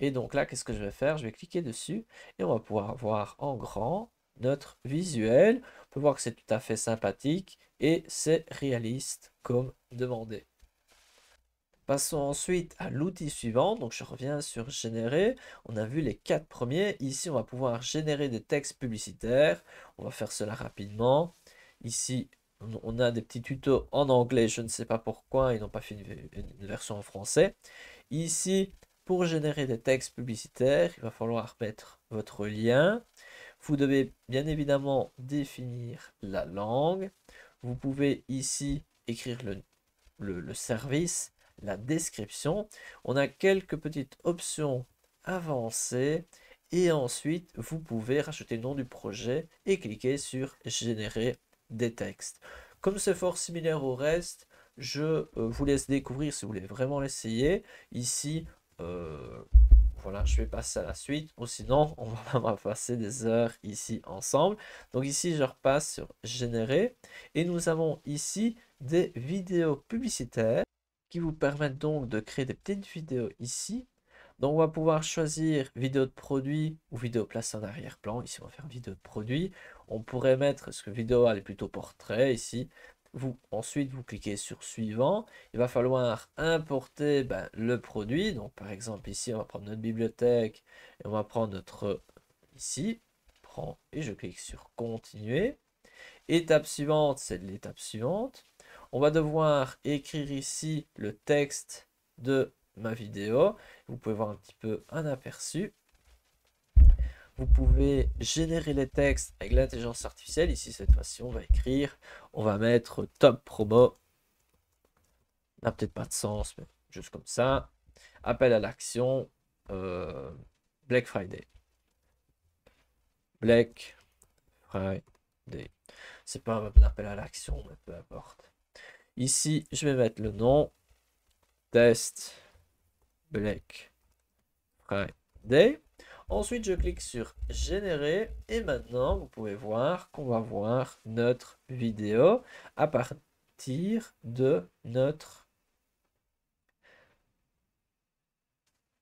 Et donc là, qu'est-ce que je vais faire? Je vais cliquer dessus et on va pouvoir voir en grand notre visuel. On peut voir que c'est tout à fait sympathique et c'est réaliste comme demandé. Passons ensuite à l'outil suivant. Donc je reviens sur générer. On a vu les 4 premiers. Ici, on va pouvoir générer des textes publicitaires. On va faire cela rapidement. Ici, on a des petits tutos en anglais. Je ne sais pas pourquoi ils n'ont pas fait une version en français. Ici, pour générer des textes publicitaires, il va falloir mettre votre lien. Vous devez bien évidemment définir la langue. Vous pouvez ici écrire le service, la description. On a quelques petites options avancées et ensuite vous pouvez rajouter le nom du projet et cliquer sur générer des textes. Comme c'est fort similaire au reste, je vous laisse découvrir si vous voulez vraiment l'essayer. Ici, voilà, je vais passer à la suite, ou sinon on va passer des heures ici ensemble. Donc ici, je repasse sur générer et nous avons ici des vidéos publicitaires qui vous permettent donc de créer des petites vidéos ici. Donc on va pouvoir choisir vidéo de produit ou vidéo placée en arrière-plan. Ici, on va faire vidéo de produit. On pourrait mettre, ce que vidéo elle est plutôt portrait ici. Ensuite, vous cliquez sur suivant. Il va falloir importer le produit. Donc par exemple ici, on va prendre notre bibliothèque et on va prendre notre ici. Et je clique sur continuer. Étape suivante, c'est l'étape suivante. On va devoir écrire ici le texte de ma vidéo. Vous pouvez voir un petit peu un aperçu. Vous pouvez générer les textes avec l'intelligence artificielle. Ici, cette fois-ci, on va écrire, on va mettre top promo. Ça n'a peut-être pas de sens, mais juste comme ça. Appel à l'action, Black Friday. Black Friday. C'est pas un appel à l'action, mais peu importe. Ici, je vais mettre le nom. Test Black Friday. Ensuite, je clique sur générer et maintenant, vous pouvez voir qu'on va voir notre vidéo à partir de notre...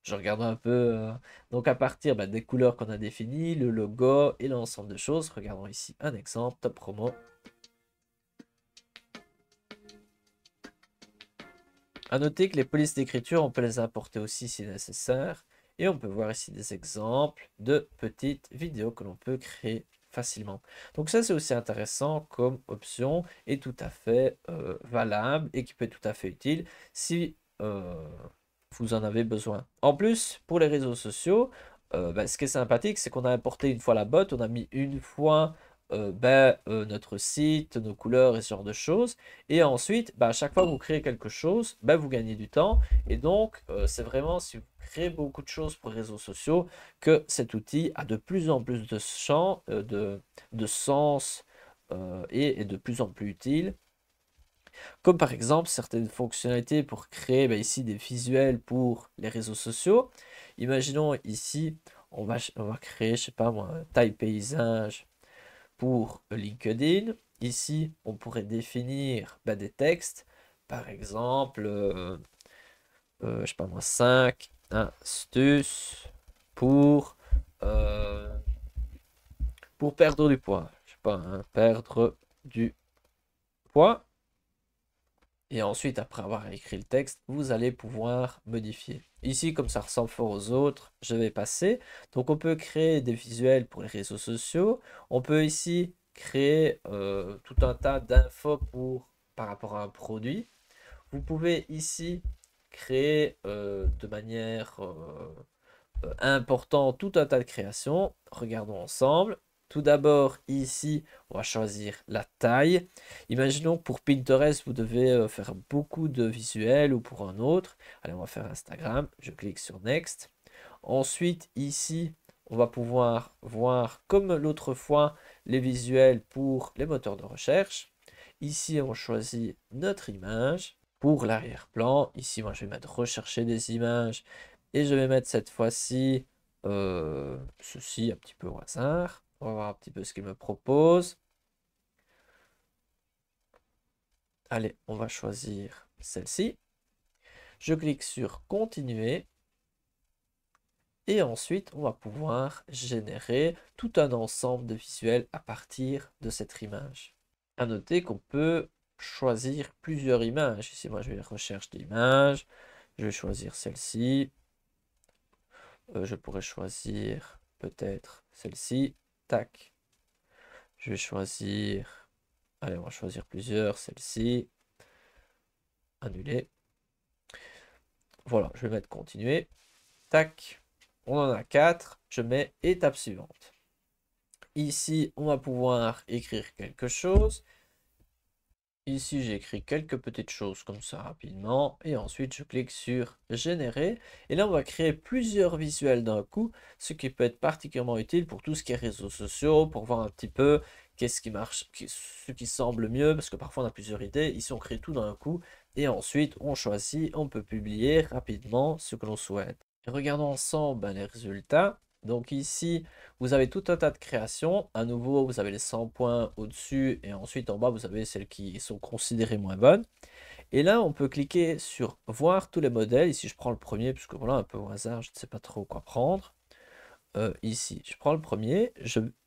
Je regarde un peu... donc à partir des couleurs qu'on a définies, le logo et l'ensemble de choses. Regardons ici un exemple, top promo. À noter que les polices d'écriture, on peut les importer aussi si nécessaire. Et on peut voir ici des exemples de petites vidéos que l'on peut créer facilement. Donc ça, c'est aussi intéressant comme option et tout à fait valable et qui peut être tout à fait utile si vous en avez besoin. En plus, pour les réseaux sociaux, ce qui est sympathique, c'est qu'on a importé une fois la botte, on a mis une fois notre site, nos couleurs et ce genre de choses. Et ensuite, à chaque fois que vous créez quelque chose, vous gagnez du temps. Et donc, c'est vraiment si vous créez beaucoup de choses pour les réseaux sociaux que cet outil a de plus en plus de champs, de sens et est de plus en plus utile. comme par exemple certaines fonctionnalités pour créer ici des visuels pour les réseaux sociaux. Imaginons ici, on va créer, je sais pas moi, taille paysage pour LinkedIn. Ici, on pourrait définir des textes, par exemple, je sais pas moi, 5 astuces pour, euh, pour perdre du poids. Je sais pas, hein, perdre du poids. Et ensuite, après avoir écrit le texte, vous allez pouvoir modifier. Ici, comme ça ressemble fort aux autres, je vais passer. Donc, on peut créer des visuels pour les réseaux sociaux. On peut ici créer tout un tas d'infos par rapport à un produit. Vous pouvez ici créer de manière importante tout un tas de créations. Regardons ensemble. Tout d'abord, ici, on va choisir la taille. Imaginons que pour Pinterest, vous devez faire beaucoup de visuels ou pour un autre. Allez, on va faire Instagram. Je clique sur Next. Ensuite, ici, on va pouvoir voir, comme l'autre fois, les visuels pour les moteurs de recherche. Ici, on choisit notre image. Pour l'arrière-plan, ici, moi, je vais mettre rechercher des images. Et je vais mettre cette fois-ci ceci un petit peu au hasard. On va voir un petit peu ce qu'il me propose. Allez, on va choisir celle-ci. Je clique sur continuer. Et ensuite, on va pouvoir générer tout un ensemble de visuels à partir de cette image. À noter qu'on peut choisir plusieurs images. Ici, moi, je vais recherche d'images. Je vais choisir celle-ci. Je pourrais choisir peut-être celle-ci. Tac. Je vais choisir. Allez, on va choisir plusieurs. Celle-ci. Annuler. Voilà, je vais mettre continuer. Tac. On en a 4. Je mets étape suivante. Ici, on va pouvoir écrire quelque chose. Ici, j'écris quelques petites choses comme ça rapidement. Et ensuite, je clique sur générer. Et là, on va créer plusieurs visuels d'un coup, ce qui peut être particulièrement utile pour tout ce qui est réseaux sociaux, pour voir un petit peu qu'est-ce qui marche, ce qui semble mieux, parce que parfois on a plusieurs idées. Ici, on crée tout d'un coup. Et ensuite, on choisit, on peut publier rapidement ce que l'on souhaite. Et regardons ensemble les résultats. Donc ici, vous avez tout un tas de créations. À nouveau, vous avez les 100 points au-dessus et ensuite en bas, vous avez celles qui sont considérées moins bonnes. Et là, on peut cliquer sur voir tous les modèles. Ici, je prends le premier puisque voilà, un peu au hasard, je ne sais pas trop quoi prendre. Ici, je prends le premier,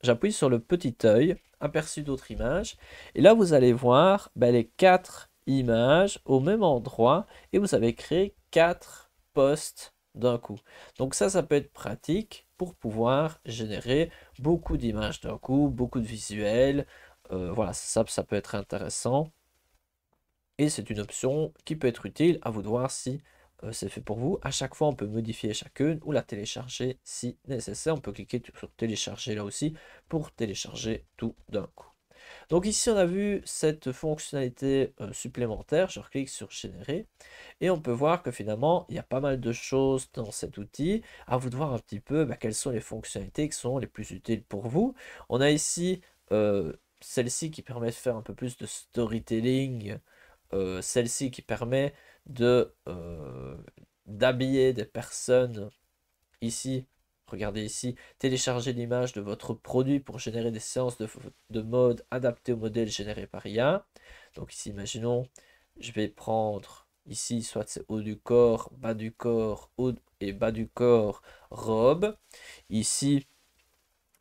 j'appuie sur le petit œil, aperçu d'autres images. Et là, vous allez voir les 4 images au même endroit et vous avez créé 4 posts d'un coup. Donc ça peut être pratique pour pouvoir générer beaucoup d'images d'un coup, beaucoup de visuels. Voilà, ça peut être intéressant. Et c'est une option qui peut être utile, à vous de voir si c'est fait pour vous. À chaque fois, on peut modifier chacune ou la télécharger si nécessaire. On peut cliquer sur télécharger là aussi pour télécharger tout d'un coup. Donc ici, on a vu cette fonctionnalité supplémentaire. Je reclique sur générer et on peut voir que finalement, il y a pas mal de choses dans cet outil. À vous de voir un petit peu quelles sont les fonctionnalités qui sont les plus utiles pour vous. On a ici celle-ci qui permet de faire un peu plus de storytelling. Celle-ci qui permet d'habiller des personnes ici. Regardez ici, télécharger l'image de votre produit pour générer des séances de mode adaptées au modèle généré par IA. Donc ici, imaginons, je vais prendre ici, soit c'est haut du corps, bas du corps, haut et bas du corps, robe. Ici,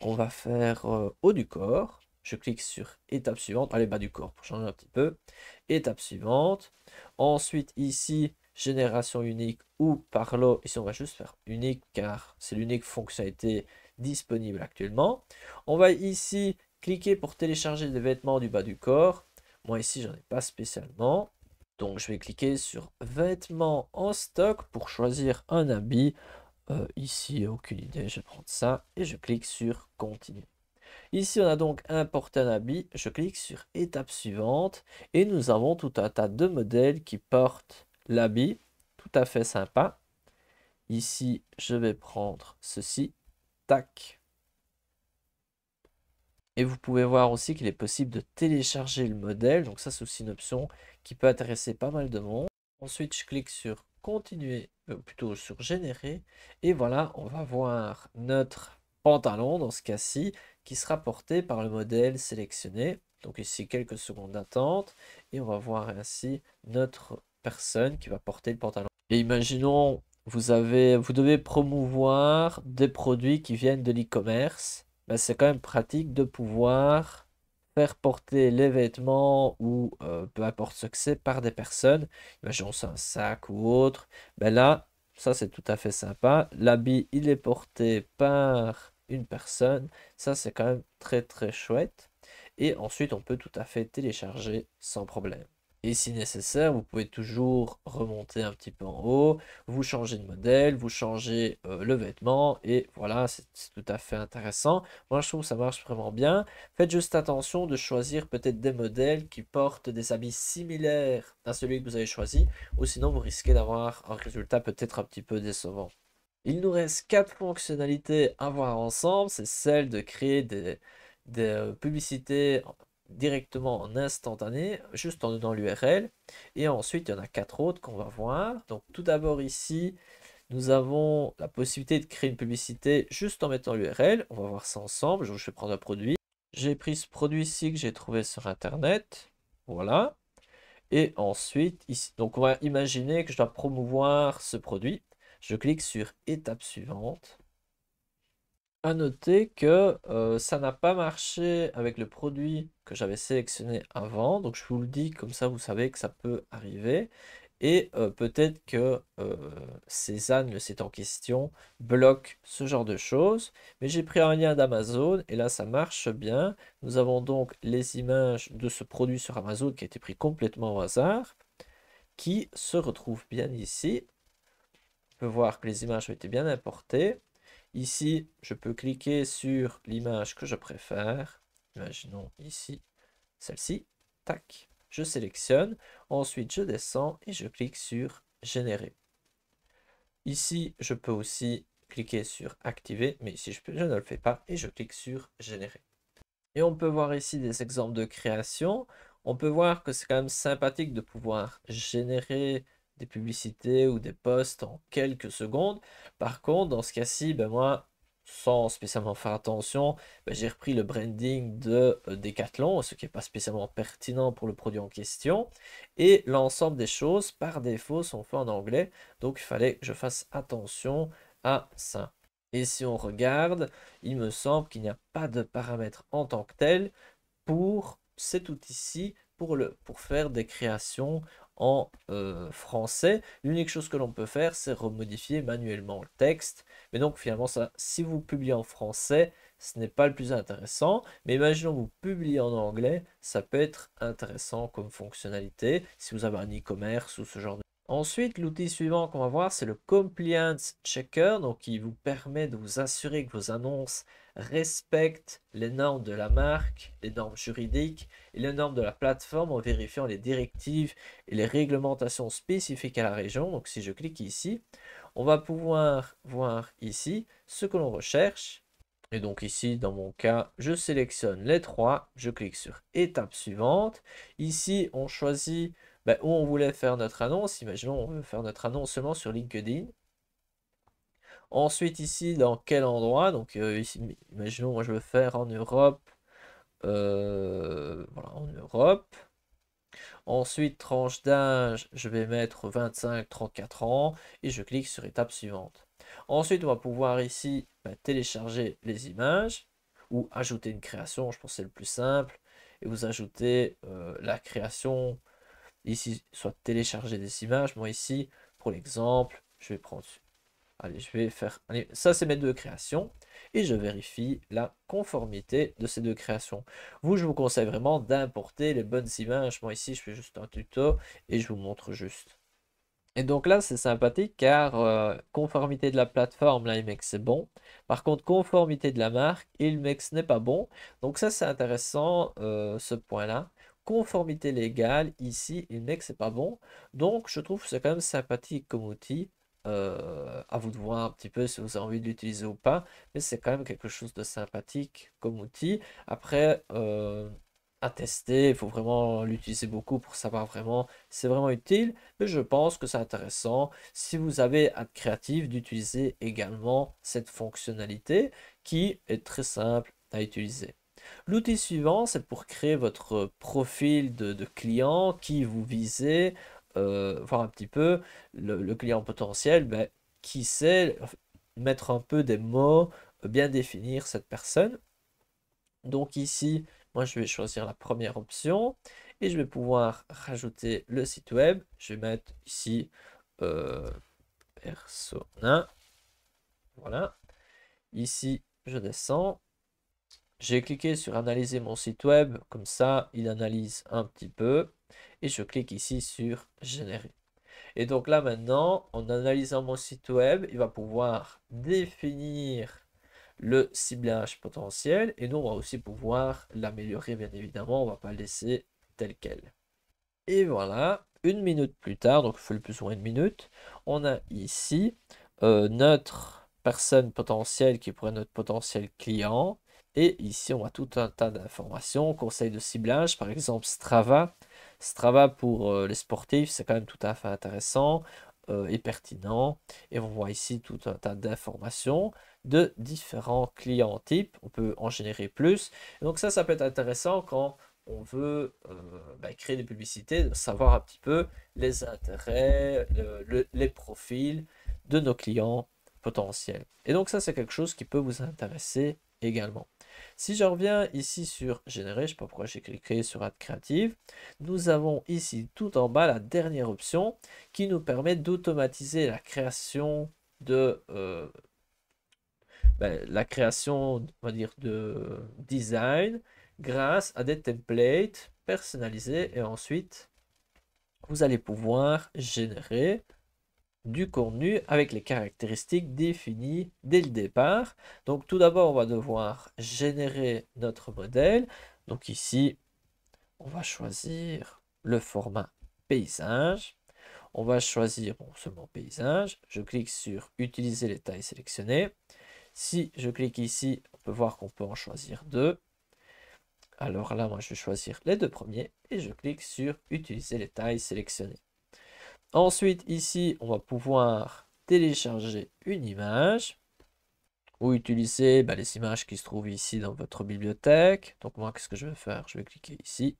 on va faire haut du corps. Je clique sur étape suivante. Allez, bas du corps pour changer un petit peu. Étape suivante. Ensuite, ici, génération unique ou par lot. Ici, on va juste faire unique car c'est l'unique fonctionnalité disponible actuellement. On va ici cliquer pour télécharger des vêtements du bas du corps. Moi, ici, j'en ai pas spécialement. Donc, je vais cliquer sur vêtements en stock pour choisir un habit. Ici, aucune idée, je vais prendre ça et je clique sur continuer. Ici, on a donc importé un habit. Je clique sur étape suivante et nous avons tout un tas de modèles qui portent l'habit. Tout à fait sympa. Ici, je vais prendre ceci. Tac. Et vous pouvez voir aussi qu'il est possible de télécharger le modèle. Donc ça, c'est aussi une option qui peut intéresser pas mal de monde. Ensuite, je clique sur continuer, plutôt sur générer. Et voilà, on va voir notre pantalon dans ce cas-ci qui sera porté par le modèle sélectionné. Donc ici, quelques secondes d'attente. Et on va voir ainsi notre personne qui va porter le pantalon. Et imaginons, vous devez promouvoir des produits qui viennent de l'e-commerce. Ben, c'est quand même pratique de pouvoir faire porter les vêtements ou peu importe ce que c'est par des personnes. Imaginons c'est un sac ou autre. Ben là, ça c'est tout à fait sympa. L'habit, il est porté par une personne. Ça c'est quand même très très chouette. Et ensuite, on peut tout à fait télécharger sans problème. Et si nécessaire, vous pouvez toujours remonter un petit peu en haut, vous changez de modèle, vous changez le vêtement, et voilà, c'est tout à fait intéressant. Moi, je trouve que ça marche vraiment bien. Faites juste attention de choisir peut-être des modèles qui portent des habits similaires à celui que vous avez choisi, ou sinon vous risquez d'avoir un résultat peut-être un petit peu décevant. Il nous reste 4 fonctionnalités à voir ensemble. C'est celle de créer des publicités directement en instantané, juste en donnant l'URL. Et ensuite, il y en a 4 autres qu'on va voir. Donc tout d'abord ici, nous avons la possibilité de créer une publicité juste en mettant l'URL. On va voir ça ensemble. Donc, je vais prendre un produit. J'ai pris ce produit ici que j'ai trouvé sur Internet. Voilà. Et ensuite, ici, donc on va imaginer que je dois promouvoir ce produit. Je clique sur étape suivante. À noter que ça n'a pas marché avec le produit que j'avais sélectionné avant. Donc je vous le dis comme ça, vous savez que ça peut arriver. Et peut-être que Cézanne, le site en question, bloque ce genre de choses. Mais j'ai pris un lien d'Amazon et là, ça marche bien. Nous avons donc les images de ce produit sur Amazon qui a été pris complètement au hasard, qui se retrouvent bien ici. On peut voir que les images ont été bien importées. Ici, je peux cliquer sur l'image que je préfère. Imaginons ici, celle-ci. Tac, je sélectionne. Ensuite, je descends et je clique sur générer. Ici, je peux aussi cliquer sur activer, mais ici, je ne le fais pas et je clique sur générer. Et on peut voir ici des exemples de création. On peut voir que c'est quand même sympathique de pouvoir générer des publicités ou des posts en quelques secondes. Par contre, dans ce cas-ci, ben moi, sans spécialement faire attention, ben j'ai repris le branding de Decathlon, ce qui n'est pas spécialement pertinent pour le produit en question. Et l'ensemble des choses, par défaut, sont faites en anglais. Donc, il fallait que je fasse attention à ça. Et si on regarde, il me semble qu'il n'y a pas de paramètres en tant que tel pour cet outil-ci, pour faire des créations en français. L'unique chose que l'on peut faire, c'est remodifier manuellement le texte. Mais donc finalement, ça, si vous publiez en français, ce n'est pas le plus intéressant. Mais imaginons vous publiez en anglais, ça peut être intéressant comme fonctionnalité si vous avez un e-commerce ou ce genre de... Ensuite, l'outil suivant qu'on va voir, c'est le Compliance Checker, donc qui vous permet de vous assurer que vos annonces respectent les normes de la marque, les normes juridiques et les normes de la plateforme en vérifiant les directives et les réglementations spécifiques à la région. Donc si je clique ici, on va pouvoir voir ici ce que l'on recherche. Et donc ici, dans mon cas, je sélectionne les trois, je clique sur étape suivante. Ici, on choisit où on voulait faire notre annonce. Imaginons, on veut faire notre annonce seulement sur LinkedIn. Ensuite, ici, dans quel endroit? Donc ici, imaginons, moi je veux faire en Europe. Voilà, en Europe. Ensuite, tranche d'âge, je vais mettre 25-34 ans et je clique sur étape suivante. Ensuite, on va pouvoir ici télécharger les images ou ajouter une création, je pense que c'est le plus simple. Et vous ajoutez la création, ici, soit télécharger des images. Moi ici, pour l'exemple, je vais prendre... Allez, je vais faire... Allez, ça, c'est mes deux créations. Et je vérifie la conformité de ces deux créations. Vous, je vous conseille vraiment d'importer les bonnes images. Moi, ici, je fais juste un tuto et je vous montre juste. Et donc là, c'est sympathique car conformité de la plateforme, là, IMEX, c'est bon. Par contre, conformité de la marque, IMEX n'est pas bon. Donc ça, c'est intéressant, ce point-là. Conformité légale, ici, IMEX, c'est pas bon. Donc, je trouve que c'est quand même sympathique comme outil à vous de voir un petit peu si vous avez envie de l'utiliser ou pas, mais c'est quand même quelque chose de sympathique comme outil. Après, à tester, il faut vraiment l'utiliser beaucoup pour savoir vraiment si c'est vraiment utile, mais je pense que c'est intéressant si vous avez Ad Creative d'utiliser également cette fonctionnalité qui est très simple à utiliser. L'outil suivant, c'est pour créer votre profil de client qui vous visez, voir un petit peu le client potentiel, ben, qui sait mettre un peu des mots, bien définir cette personne. Donc ici, moi je vais choisir la première option et je vais pouvoir rajouter le site web. Je vais mettre ici euh, persona. Voilà. Ici, je descends. J'ai cliqué sur analyser mon site web, comme ça il analyse un petit peu et je clique ici sur générer. Et donc là maintenant, en analysant mon site web, il va pouvoir définir le ciblage potentiel et nous on va aussi pouvoir l'améliorer bien évidemment, on va pas le laisser tel quel. Et voilà, une minute plus tard, donc il faut le plus ou moins une minute, on a ici notre personne potentielle qui pourrait être notre potentiel client. Et ici, on a tout un tas d'informations, conseils de ciblage, par exemple Strava. Strava pour les sportifs, c'est quand même tout à fait intéressant et pertinent. Et on voit ici tout un tas d'informations de différents clients types. On peut en générer plus. Et donc ça peut être intéressant quand on veut créer des publicités, de savoir un petit peu les intérêts, les profils de nos clients potentiels. Et donc ça, c'est quelque chose qui peut vous intéresser également. Si je reviens ici sur générer, je ne sais pas pourquoi j'ai cliqué sur Ad Creative, nous avons ici tout en bas la dernière option qui nous permet d'automatiser la création de on va dire, de design grâce à des templates personnalisés et ensuite vous allez pouvoir générer du contenu avec les caractéristiques définies dès le départ. Donc tout d'abord, on va devoir générer notre modèle. Donc ici, on va choisir le format paysage. On va choisir seulement paysage. Je clique sur utiliser les tailles sélectionnées. Si je clique ici, on peut voir qu'on peut en choisir deux. Alors là, moi, je vais choisir les deux premiers et je clique sur utiliser les tailles sélectionnées. Ensuite, ici, on va pouvoir télécharger une image ou utiliser les images qui se trouvent ici dans votre bibliothèque. Donc moi, qu'est-ce que je vais faire? Je vais cliquer ici.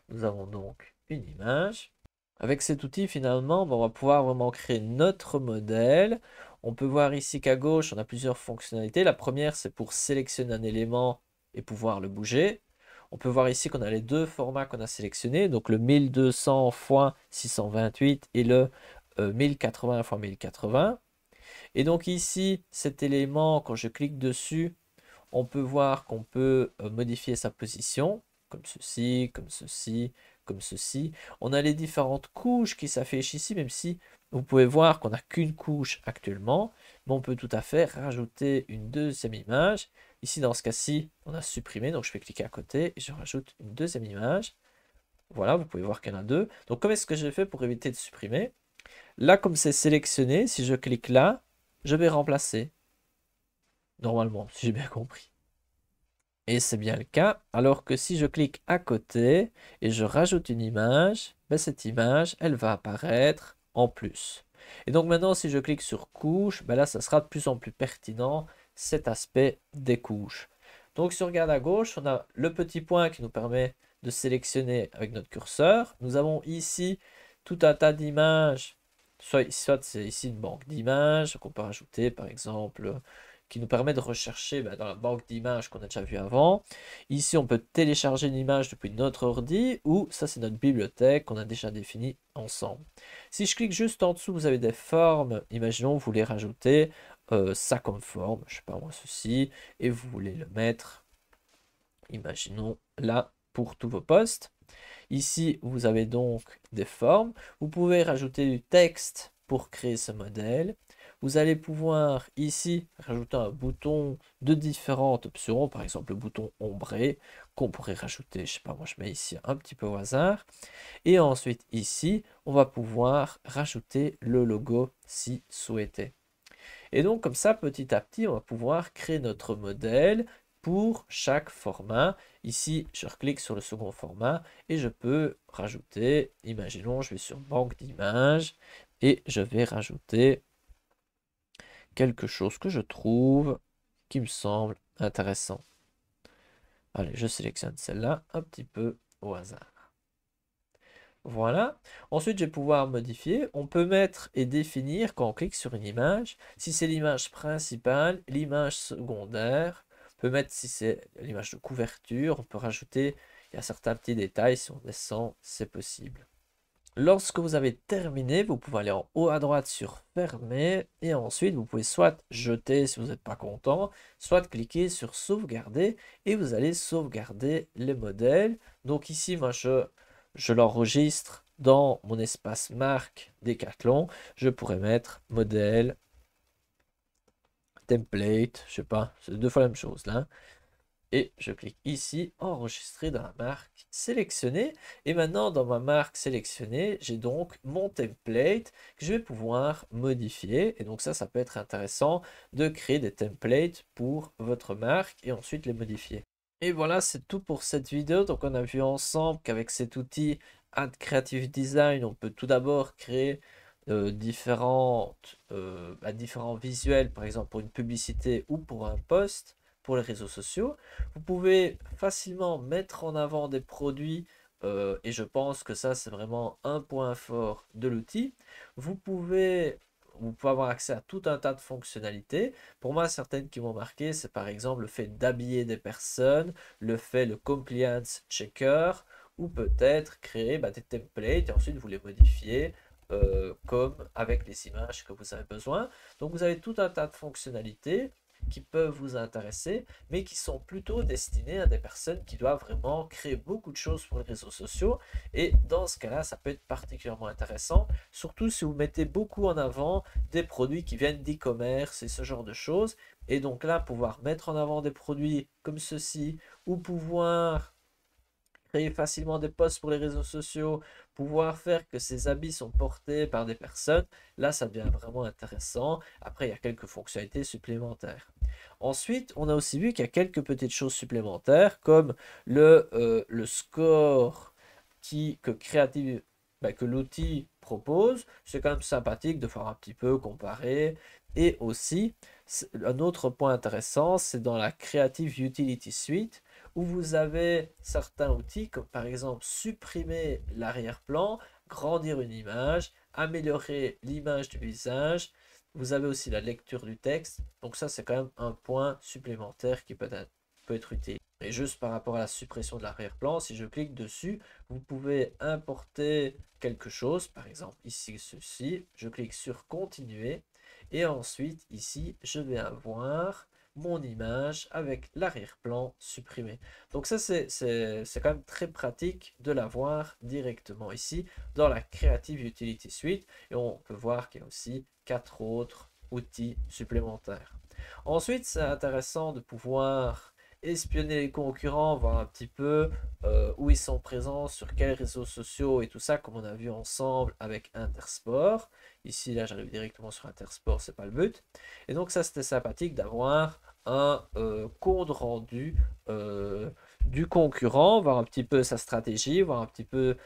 Nous avons donc une image. Avec cet outil, finalement, on va pouvoir vraiment créer notre modèle. On peut voir ici qu'à gauche, on a plusieurs fonctionnalités. La première, c'est pour sélectionner un élément et pouvoir le bouger. On peut voir ici qu'on a les deux formats qu'on a sélectionnés, donc le 1200 x 628 et le 1080 x 1080. Et donc ici, cet élément, quand je clique dessus, on peut voir qu'on peut modifier sa position, comme ceci, comme ceci, comme ceci. On a les différentes couches qui s'affichent ici, même si vous pouvez voir qu'on n'a qu'une couche actuellement, mais on peut tout à fait rajouter une deuxième image. Ici, dans ce cas-ci, on a supprimé, donc je vais cliquer à côté et je rajoute une deuxième image. Voilà, vous pouvez voir qu'il y en a deux. Donc, comment est-ce que j'ai fait pour éviter de supprimer? Là, comme c'est sélectionné, si je clique là, je vais remplacer. Normalement, si j'ai bien compris. Et c'est bien le cas. Alors que si je clique à côté et je rajoute une image, cette image, elle va apparaître en plus. Et donc maintenant, si je clique sur couche, là, ça sera de plus en plus pertinent cet aspect des couches. Donc si on regarde à gauche, on a le petit point qui nous permet de sélectionner avec notre curseur. Nous avons ici tout un tas d'images. Soit c'est ici une banque d'images qu'on peut rajouter, par exemple, qui nous permet de rechercher dans la banque d'images qu'on a déjà vu avant. Ici, on peut télécharger une image depuis notre ordi ou ça, c'est notre bibliothèque qu'on a déjà définie ensemble. Si je clique juste en dessous, vous avez des formes. Imaginons, vous voulez rajouter ça comme forme, je sais pas moi, ceci, et vous voulez le mettre, imaginons, là, pour tous vos posts. Ici, vous avez donc des formes. Vous pouvez rajouter du texte pour créer ce modèle. Vous allez pouvoir ici rajouter un bouton de différentes options, par exemple le bouton ombré qu'on pourrait rajouter, je sais pas, moi je mets ici un petit peu au hasard. Et ensuite ici, on va pouvoir rajouter le logo si souhaité. Et donc comme ça, petit à petit, on va pouvoir créer notre modèle pour chaque format. Ici, je reclique sur le second format et je peux rajouter, imaginons, je vais sur banque d'images et je vais rajouter quelque chose que je trouve qui me semble intéressant. Allez, je sélectionne celle-là un petit peu au hasard. Voilà. Ensuite, je vais pouvoir modifier. On peut mettre et définir quand on clique sur une image. Si c'est l'image principale, l'image secondaire. On peut mettre si c'est l'image de couverture. On peut rajouter, il y a certains petits détails. Si on descend, c'est possible. Lorsque vous avez terminé, vous pouvez aller en haut à droite sur fermer. Et ensuite, vous pouvez soit jeter si vous n'êtes pas content, soit cliquer sur sauvegarder. Et vous allez sauvegarder les modèles. Donc ici, moi, je l'enregistre dans mon espace marque Decathlon. Je pourrais mettre modèle, template, je sais pas, c'est deux fois la même chose là. Et je clique ici, enregistrer dans la marque sélectionnée. Et maintenant, dans ma marque sélectionnée, j'ai donc mon template que je vais pouvoir modifier. Et donc ça peut être intéressant de créer des templates pour votre marque et ensuite les modifier. Et voilà, c'est tout pour cette vidéo. Donc on a vu ensemble qu'avec cet outil Add Creative Design, on peut tout d'abord créer différents visuels, par exemple pour une publicité ou pour un post pour les réseaux sociaux. Vous pouvez facilement mettre en avant des produits et je pense que ça c'est vraiment un point fort de l'outil. Vous pouvez avoir accès à tout un tas de fonctionnalités. Pour moi, certaines qui m'ont marqué, c'est par exemple le fait d'habiller des personnes, le compliance checker, ou peut-être créer des templates et ensuite vous les modifiez comme avec les images que vous avez besoin. Donc vous avez tout un tas de fonctionnalités qui peuvent vous intéresser, mais qui sont plutôt destinés à des personnes qui doivent vraiment créer beaucoup de choses pour les réseaux sociaux. Et dans ce cas-là, ça peut être particulièrement intéressant, surtout si vous mettez beaucoup en avant des produits qui viennent d'e-commerce et ce genre de choses. Et donc là, pouvoir mettre en avant des produits comme ceci, ou pouvoir créer facilement des posts pour les réseaux sociaux, pouvoir faire que ces habits sont portés par des personnes, là ça devient vraiment intéressant. Après, il y a quelques fonctionnalités supplémentaires. Ensuite, on a aussi vu qu'il y a quelques petites choses supplémentaires comme le score que l'outil propose. C'est quand même sympathique de faire un petit peu comparer. Et aussi, un autre point intéressant, c'est dans la Creative Utility Suite où vous avez certains outils comme par exemple supprimer l'arrière-plan, grandir une image, améliorer l'image du visage. Vous avez aussi la lecture du texte. Donc ça, c'est quand même un point supplémentaire qui peut être utile. Et juste par rapport à la suppression de l'arrière-plan, si je clique dessus, vous pouvez importer quelque chose. Par exemple, ici, ceci. Je clique sur continuer. Et ensuite, ici, je vais avoir mon image avec l'arrière-plan supprimé. Donc ça, c'est quand même très pratique de l'avoir directement ici dans la Creative Utility Suite. Et on peut voir qu'il y a aussi 4 autres outils supplémentaires. Ensuite, c'est intéressant de pouvoir espionner les concurrents, voir un petit peu où ils sont présents, sur quels réseaux sociaux et tout ça, comme on a vu ensemble avec Intersport. Ici, là, j'arrive directement sur Intersport, c'est pas le but. Et donc ça, c'était sympathique d'avoir un compte rendu du concurrent, voir un petit peu sa stratégie, voir un petit peu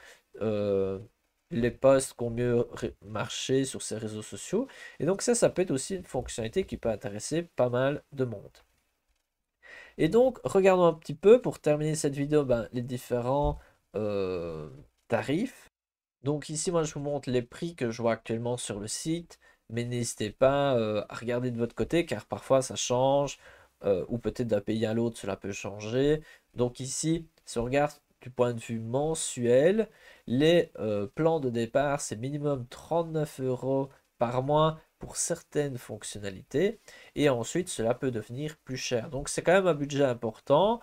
les posts qui ont mieux marché sur ces réseaux sociaux. Et donc ça peut être aussi une fonctionnalité qui peut intéresser pas mal de monde. Et donc, regardons un petit peu, pour terminer cette vidéo, les différents tarifs. Donc ici, moi, je vous montre les prix que je vois actuellement sur le site, mais n'hésitez pas à regarder de votre côté, car parfois ça change, ou peut-être d'un pays à l'autre, cela peut changer. Donc ici, si on regarde du point de vue mensuel, les plans de départ, c'est minimum 39 € par mois pour certaines fonctionnalités, et ensuite cela peut devenir plus cher. Donc c'est quand même un budget important.